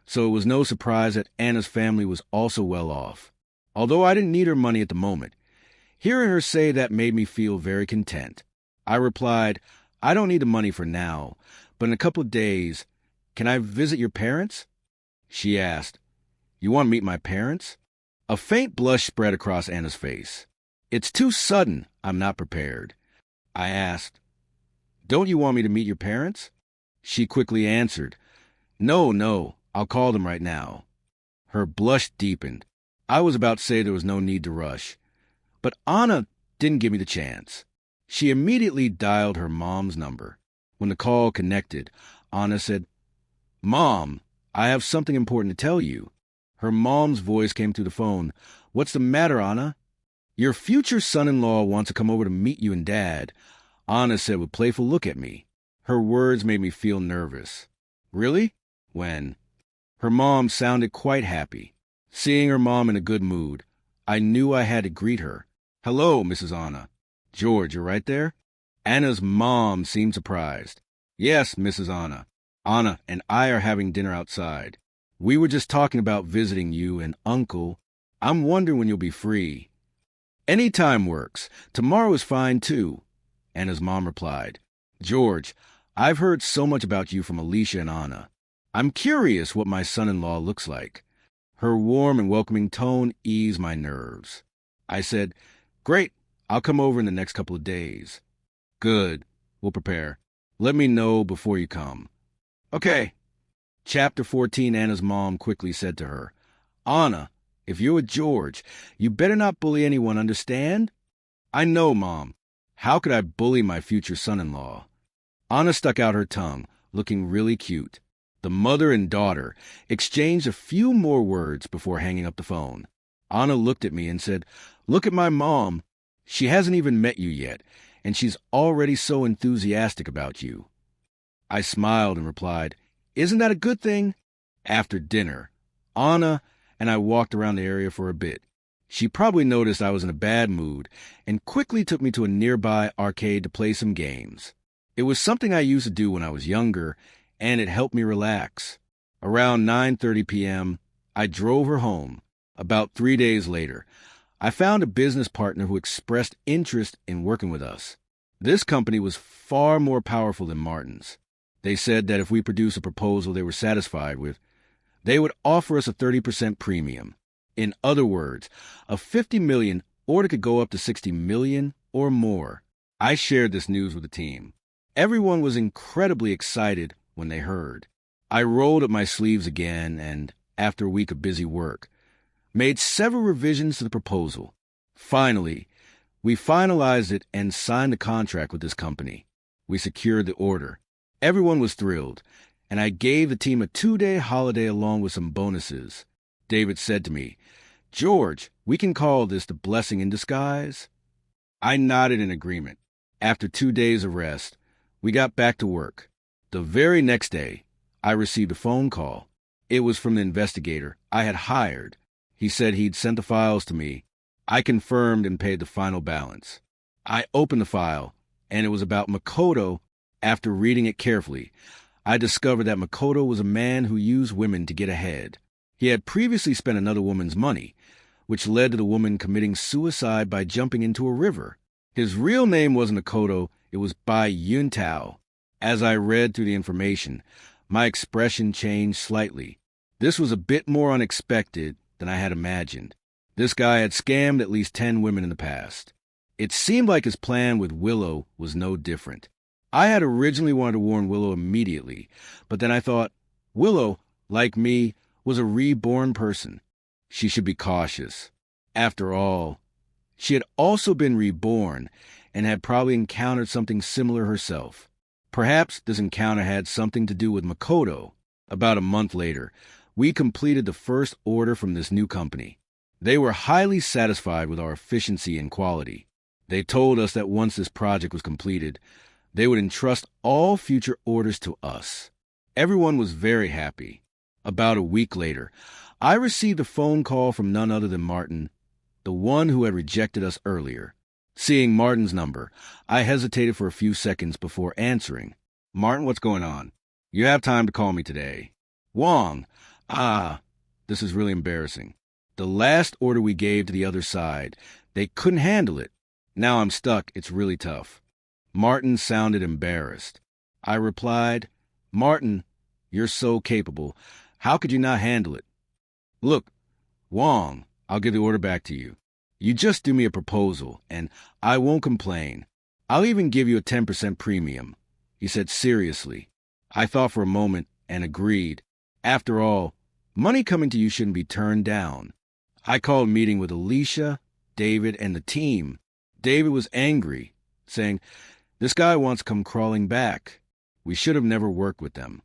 so it was no surprise that Anna's family was also well off. Although I didn't need her money at the moment, hearing her say that made me feel very content. I replied, "I don't need the money for now, but in a couple of days, can I visit your parents?" She asked, "You want to meet my parents?" A faint blush spread across Anna's face. "It's too sudden. I'm not prepared." I asked, "Don't you want me to meet your parents?" She quickly answered, No, I'll call them right now." Her blush deepened. I was about to say there was no need to rush, but Anna didn't give me the chance. She immediately dialed her mom's number. When the call connected, Anna said, "Mom, I have something important to tell you." Her mom's voice came through the phone. "What's the matter, Anna?" "Your future son-in-law wants to come over to meet you and Dad," Anna said with a playful look at me. Her words made me feel nervous. "Really? When?" Her mom sounded quite happy. Seeing her mom in a good mood, I knew I had to greet her. "Hello, Mrs. Anna." "George, you're right there?" Anna's mom seemed surprised. "Yes, Mrs. Anna. Anna and I are having dinner outside. We were just talking about visiting you and Uncle. I'm wondering when you'll be free." "Any time works. Tomorrow is fine, too," Anna's mom replied. "George, I've heard so much about you from Alicia and Anna. I'm curious what my son-in-law looks like." Her warm and welcoming tone eased my nerves. I said, "Great, I'll come over in the next couple of days." "Good, we'll prepare. Let me know before you come." "Okay." Chapter 14, Anna's mom quickly said to her, "Anna, if you're with George, you better not bully anyone, understand?" "I know, Mom. How could I bully my future son-in-law?" Anna stuck out her tongue, looking really cute. The mother and daughter exchanged a few more words before hanging up the phone. Anna looked at me and said, "Look at my mom. She hasn't even met you yet, and she's already so enthusiastic about you." I smiled and replied, "Isn't that a good thing?" After dinner, Anna and I walked around the area for a bit. She probably noticed I was in a bad mood and quickly took me to a nearby arcade to play some games. It was something I used to do when I was younger, and it helped me relax. Around 9:30 p.m., I drove her home. About 3 days later, I found a business partner who expressed interest in working with us. This company was far more powerful than Martin's. They said that if we produced a proposal they were satisfied with, they would offer us a 30% premium. In other words, a $50 million order could go up to 60 million or more. I shared this news with the team. Everyone was incredibly excited when they heard. I rolled up my sleeves again and, after a week of busy work, made several revisions to the proposal. Finally, we finalized it and signed the contract with this company. We secured the order. Everyone was thrilled, and I gave the team a 2-day holiday along with some bonuses. David said to me, "George, we can call this the blessing in disguise." I nodded in agreement. After 2 days of rest, we got back to work. The very next day, I received a phone call. It was from the investigator I had hired. He said he'd sent the files to me. I confirmed and paid the final balance. I opened the file, and it was about Makoto. After reading it carefully, I discovered that Makoto was a man who used women to get ahead. He had previously spent another woman's money, which led to the woman committing suicide by jumping into a river. His real name wasn't Makoto, it was Bai Yuntao. As I read through the information, my expression changed slightly. This was a bit more unexpected than I had imagined. This guy had scammed at least 10 women in the past. It seemed like his plan with Willow was no different. I had originally wanted to warn Willow immediately, but then I thought, Willow, like me, was a reborn person. She should be cautious. After all, she had also been reborn and had probably encountered something similar herself. Perhaps this encounter had something to do with Makoto. About a month later, we completed the first order from this new company. They were highly satisfied with our efficiency and quality. They told us that once this project was completed, they would entrust all future orders to us. Everyone was very happy. About a week later, I received a phone call from none other than Martin, the one who had rejected us earlier. Seeing Martin's number, I hesitated for a few seconds before answering. "Martin, what's going on? You have time to call me today." "Wong, this is really embarrassing. The last order we gave to the other side, they couldn't handle it. Now I'm stuck. It's really tough." Martin sounded embarrassed. I replied, "Martin, you're so capable. How could you not handle it?" "Look, Wong, I'll give the order back to you. You just do me a proposal, and I won't complain. I'll even give you a 10% premium," he said seriously. I thought for a moment and agreed. After all, money coming to you shouldn't be turned down. I called a meeting with Alicia, David, and the team. David was angry, saying, "This guy wants to come crawling back. We should have never worked with them."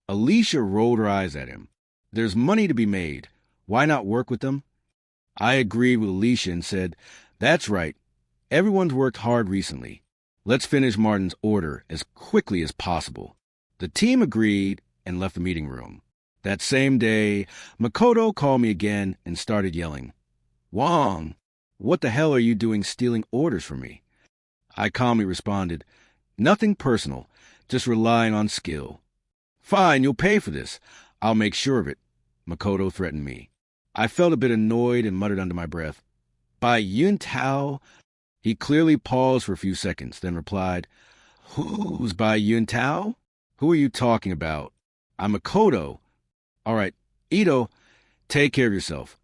Alicia rolled her eyes at him. "There's money to be made. Why not work with them?" I agreed with Alicia and said, "That's right. Everyone's worked hard recently. Let's finish Martin's order as quickly as possible." The team agreed and left the meeting room. That same day, Makoto called me again and started yelling, "Wong, what the hell are you doing stealing orders from me?" I calmly responded, "Nothing personal, just relying on skill." "Fine, you'll pay for this. I'll make sure of it," Makoto threatened me. I felt a bit annoyed and muttered under my breath, "Bai Yuntao?" He clearly paused for a few seconds, then replied, "Who's Bai Yuntao? Who are you talking about?" "I'm Makoto." "All right, Ito, take care of yourself,"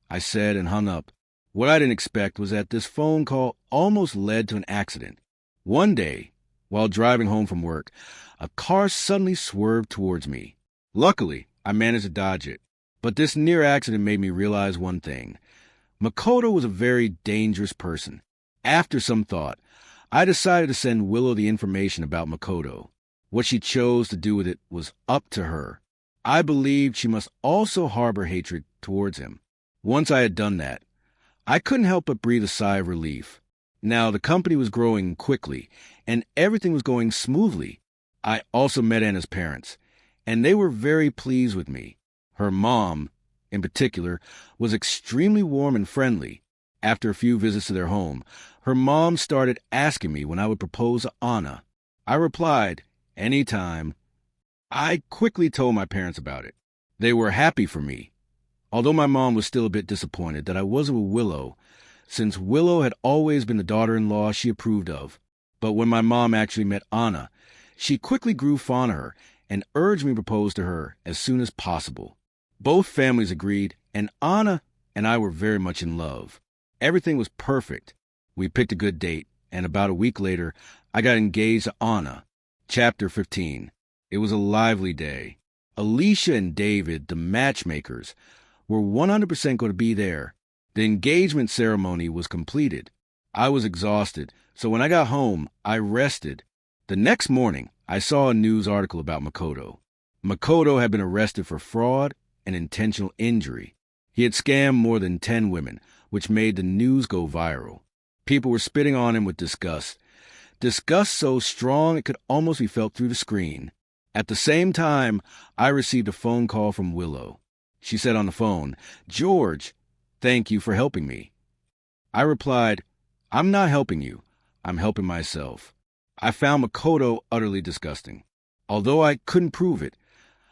I said and hung up. What I didn't expect was that this phone call almost led to an accident. One day, while driving home from work, a car suddenly swerved towards me. Luckily, I managed to dodge it. But this near accident made me realize one thing. Makoto was a very dangerous person. After some thought, I decided to send Willow the information about Makoto. What she chose to do with it was up to her. I believed she must also harbor hatred towards him. Once I had done that, I couldn't help but breathe a sigh of relief. Now the company was growing quickly, and everything was going smoothly. I also met Anna's parents, and they were very pleased with me. Her mom, in particular, was extremely warm and friendly. After a few visits to their home, her mom started asking me when I would propose to Anna. I replied, "Anytime." I quickly told my parents about it. They were happy for me, although my mom was still a bit disappointed that I wasn't with Willow, since Willow had always been the daughter-in-law she approved of. But when my mom actually met Anna, she quickly grew fond of her and urged me to propose to her as soon as possible. Both families agreed, and Anna and I were very much in love. Everything was perfect. We picked a good date, and about a week later, I got engaged to Anna. Chapter 15. It was a lively day. Alicia and David, the matchmakers, were 100% going to be there. The engagement ceremony was completed. I was exhausted, so when I got home, I rested. The next morning, I saw a news article about Makoto. Makoto had been arrested for fraud and intentional injury. He had scammed more than 10 women, which made the news go viral. People were spitting on him with disgust. Disgust so strong it could almost be felt through the screen. At the same time, I received a phone call from Willow. She said on the phone, "George, thank you for helping me." I replied, "I'm not helping you. I'm helping myself." I found Makoto utterly disgusting. Although I couldn't prove it,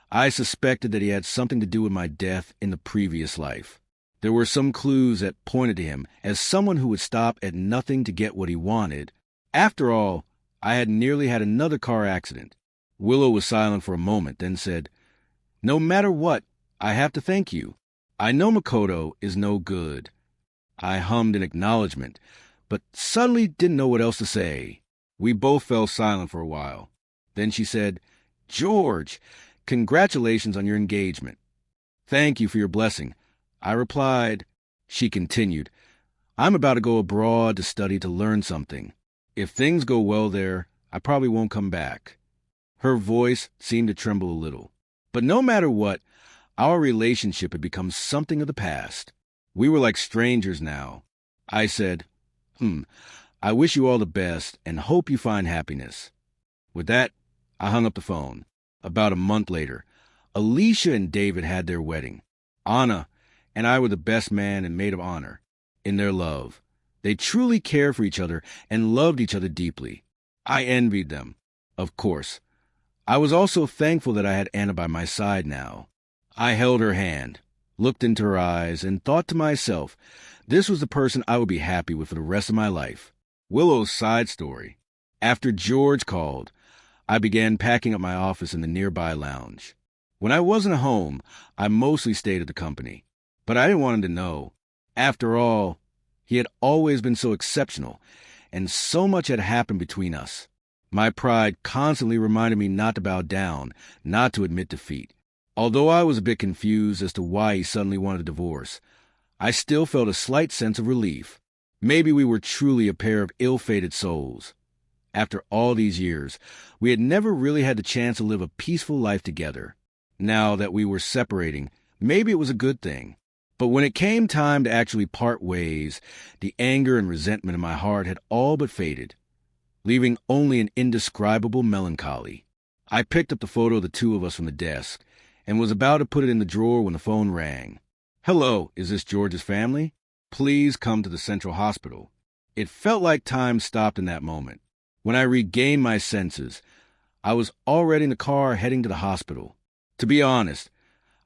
I suspected that he had something to do with my death in the previous life. There were some clues that pointed to him as someone who would stop at nothing to get what he wanted. After all, I had nearly had another car accident. Willow was silent for a moment, then said, "No matter what, I have to thank you. I know Makoto is no good." I hummed in acknowledgement, but suddenly didn't know what else to say. We both fell silent for a while. Then she said, "George, congratulations on your engagement." "Thank you for your blessing," I replied. She continued, "I'm about to go abroad to study to learn something. If things go well there, I probably won't come back." Her voice seemed to tremble a little. But no matter what, our relationship had become something of the past. We were like strangers now. I said, "I wish you all the best and hope you find happiness." With that, I hung up the phone. About a month later, Alicia and David had their wedding. Anna and I were the best man and maid of honor in their love. They truly cared for each other and loved each other deeply. I envied them, of course. I was also thankful that I had Anna by my side now. I held her hand, looked into her eyes, and thought to myself, this was the person I would be happy with for the rest of my life. Willow's side story. After George called, I began packing up my office in the nearby lounge. When I wasn't home, I mostly stayed at the company. But I didn't want him to know. After all, he had always been so exceptional, and so much had happened between us. My pride constantly reminded me not to bow down, not to admit defeat. Although I was a bit confused as to why he suddenly wanted a divorce, I still felt a slight sense of relief. Maybe we were truly a pair of ill-fated souls. After all these years, we had never really had the chance to live a peaceful life together. Now that we were separating, maybe it was a good thing. But when it came time to actually part ways, the anger and resentment in my heart had all but faded, leaving only an indescribable melancholy. I picked up the photo of the two of us from the desk and was about to put it in the drawer when the phone rang. "Hello, is this George's family? Please come to the Central Hospital." It felt like time stopped in that moment. When I regained my senses, I was already in the car heading to the hospital. To be honest,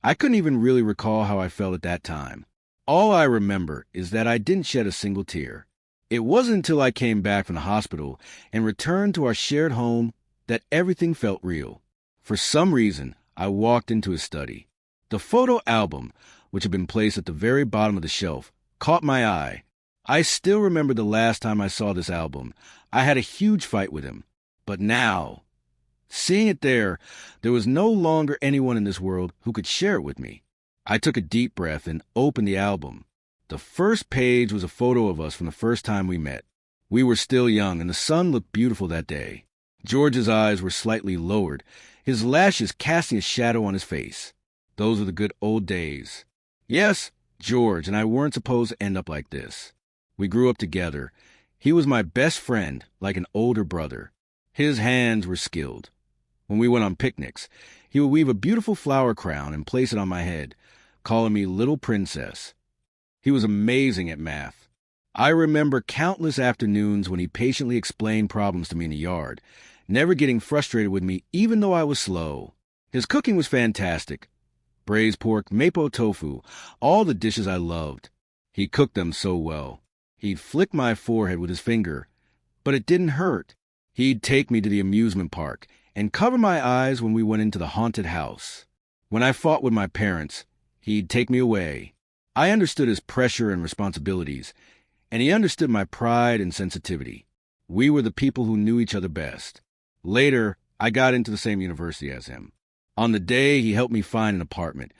I couldn't even really recall how I felt at that time. All I remember is that I didn't shed a single tear. It wasn't until I came back from the hospital and returned to our shared home that everything felt real. For some reason, I walked into his study. The photo album, which had been placed at the very bottom of the shelf, caught my eye. I still remember the last time I saw this album. I had a huge fight with him. But now, seeing it there was no longer anyone in this world who could share it with me. I took a deep breath and opened the album. The first page was a photo of us from the first time we met. We were still young, and the sun looked beautiful that day. George's eyes were slightly lowered, his lashes casting a shadow on his face. Those were the good old days. Yes, George and I weren't supposed to end up like this. We grew up together. He was my best friend, like an older brother. His hands were skilled. When we went on picnics, he would weave a beautiful flower crown and place it on my head, calling me Little Princess. He was amazing at math. I remember countless afternoons when he patiently explained problems to me in the yard, never getting frustrated with me even though I was slow. His cooking was fantastic. Braised pork, mapo tofu, all the dishes I loved. He cooked them so well. He'd flick my forehead with his finger, but it didn't hurt. He'd take me to the amusement park and cover my eyes when we went into the haunted house. When I fought with my parents, he'd take me away. I understood his pressure and responsibilities. and he understood my pride and sensitivity. We were the people who knew each other best. Later, I got into the same university as him. On the day he helped me find an apartment,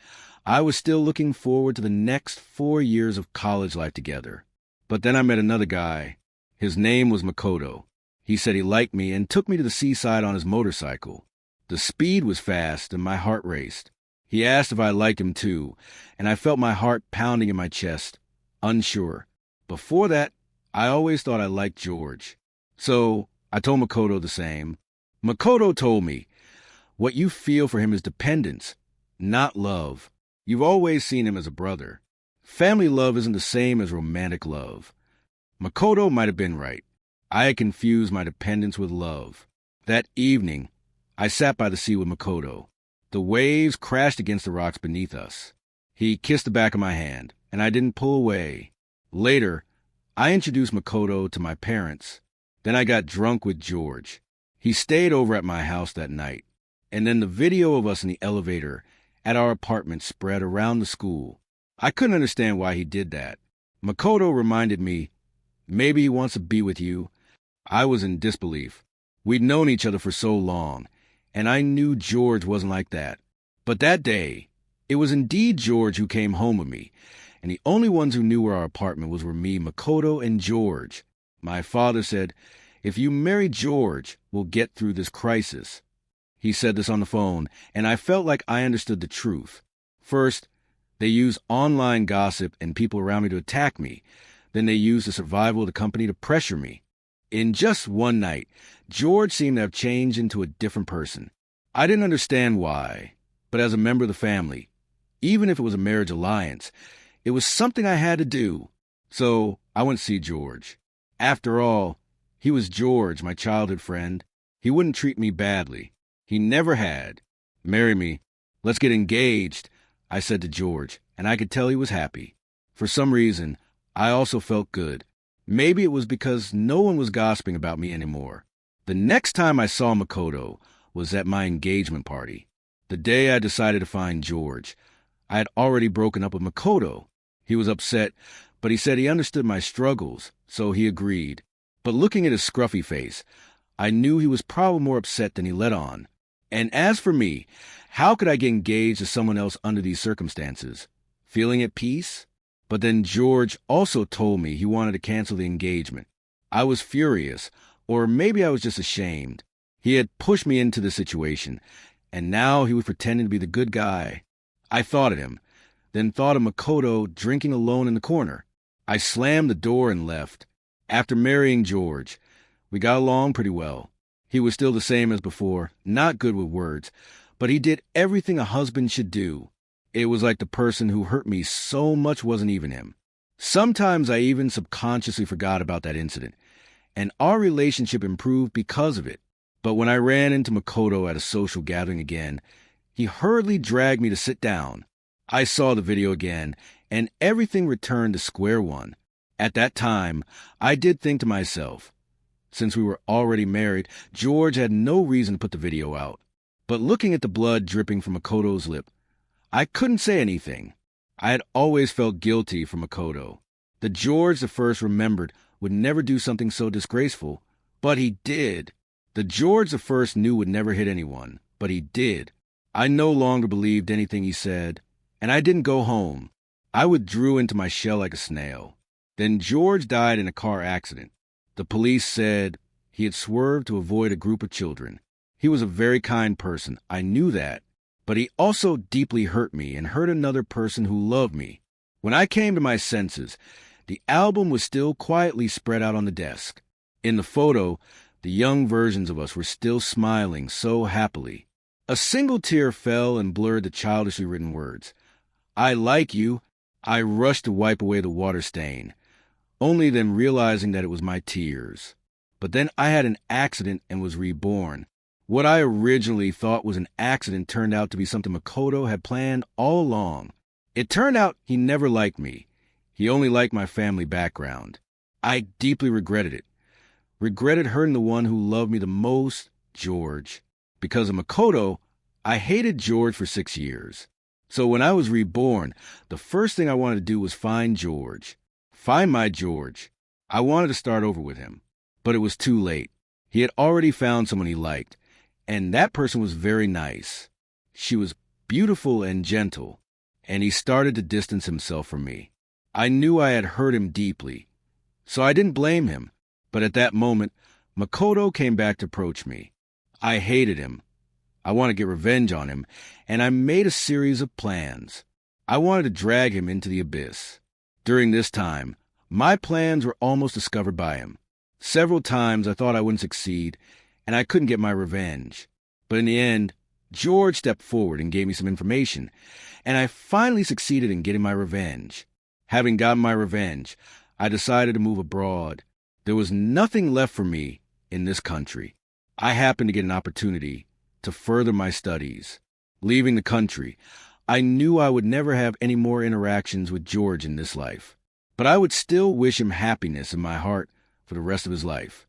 I was still looking forward to the next 4 years of college life together. But then I met another guy. His name was Makoto. He said he liked me and took me to the seaside on his motorcycle. The speed was fast and my heart raced. He asked if I liked him too, and I felt my heart pounding in my chest, unsure. Before that, I always thought I liked George. So I told Makoto the same. Makoto told me, what you feel for him is dependence, not love. You've always seen him as a brother. Family love isn't the same as romantic love. Makoto might have been right. I had confused my dependence with love. That evening, I sat by the sea with Makoto. The waves crashed against the rocks beneath us. He kissed the back of my hand, and I didn't pull away. Later, I introduced Makoto to my parents. Then I got drunk with George. He stayed over at my house that night. And then the video of us in the elevator at our apartment spread around the school. I couldn't understand why he did that. Makoto reminded me, maybe he wants to be with you. I was in disbelief. We'd known each other for so long, and I knew George wasn't like that. But that day, it was indeed George who came home with me, and the only ones who knew where our apartment was were me, Makoto, and George. My father said, if you marry George, we'll get through this crisis. He said this on the phone, and I felt like I understood the truth. First, they used online gossip and people around me to attack me. Then they used the survival of the company to pressure me. In just one night, George seemed to have changed into a different person. I didn't understand why, but as a member of the family, even if it was a marriage alliance, it was something I had to do. So I went to see George. After all, he was George, my childhood friend. He wouldn't treat me badly. He never had. Marry me. Let's get engaged, I said to George, and I could tell he was happy. For some reason, I also felt good. Maybe it was because no one was gossiping about me anymore. The next time I saw Makoto was at my engagement party. The day I decided to find George. I had already broken up with Makoto. He was upset, but he said he understood my struggles, so he agreed. But looking at his scruffy face, I knew he was probably more upset than he let on. And as for me, how could I get engaged to someone else under these circumstances? Feeling at peace? But then George also told me he wanted to cancel the engagement. I was furious, or maybe I was just ashamed. He had pushed me into the situation, and now he was pretending to be the good guy. I thought of him, then thought of Makoto drinking alone in the corner. I slammed the door and left. After marrying George, we got along pretty well. He was still the same as before, not good with words, but he did everything a husband should do. It was like the person who hurt me so much wasn't even him. Sometimes I even subconsciously forgot about that incident, and our relationship improved because of it. But when I ran into Makoto at a social gathering again, he hurriedly dragged me to sit down. I saw the video again, and everything returned to square one. At that time, I did think to myself, since we were already married, George had no reason to put the video out. But looking at the blood dripping from Makoto's lip, I couldn't say anything. I had always felt guilty for Makoto. The George I remembered would never do something so disgraceful, but he did. The George I knew would never hit anyone, but he did. I no longer believed anything he said, and I didn't go home. I withdrew into my shell like a snail. Then George died in a car accident. The police said he had swerved to avoid a group of children. He was a very kind person, I knew that. But he also deeply hurt me and hurt another person who loved me. When I came to my senses, the album was still quietly spread out on the desk. In the photo, the young versions of us were still smiling so happily. A single tear fell and blurred the childishly written words. I like you. I rushed to wipe away the water stain, only then realizing that it was my tears. But then I had an accident and was reborn. What I originally thought was an accident turned out to be something Makoto had planned all along. It turned out he never liked me. He only liked my family background. I deeply regretted it. Regretted hurting the one who loved me the most, George. Because of Makoto, I hated George for 6 years. So when I was reborn, the first thing I wanted to do was find George. Find my George. I wanted to start over with him, but it was too late. He had already found someone he liked, and that person was very nice. She was beautiful and gentle, and he started to distance himself from me. I knew I had hurt him deeply, so I didn't blame him. But at that moment, Makoto came back to approach me. I hated him. I wanted to get revenge on him, and I made a series of plans. I wanted to drag him into the abyss. During this time, my plans were almost discovered by him. Several times I thought I wouldn't succeed, and I couldn't get my revenge. But in the end, George stepped forward and gave me some information, and I finally succeeded in getting my revenge. Having gotten my revenge, I decided to move abroad. There was nothing left for me in this country. I happened to get an opportunity to further my studies. Leaving the country, I knew I would never have any more interactions with George in this life. But I would still wish him happiness in my heart for the rest of his life.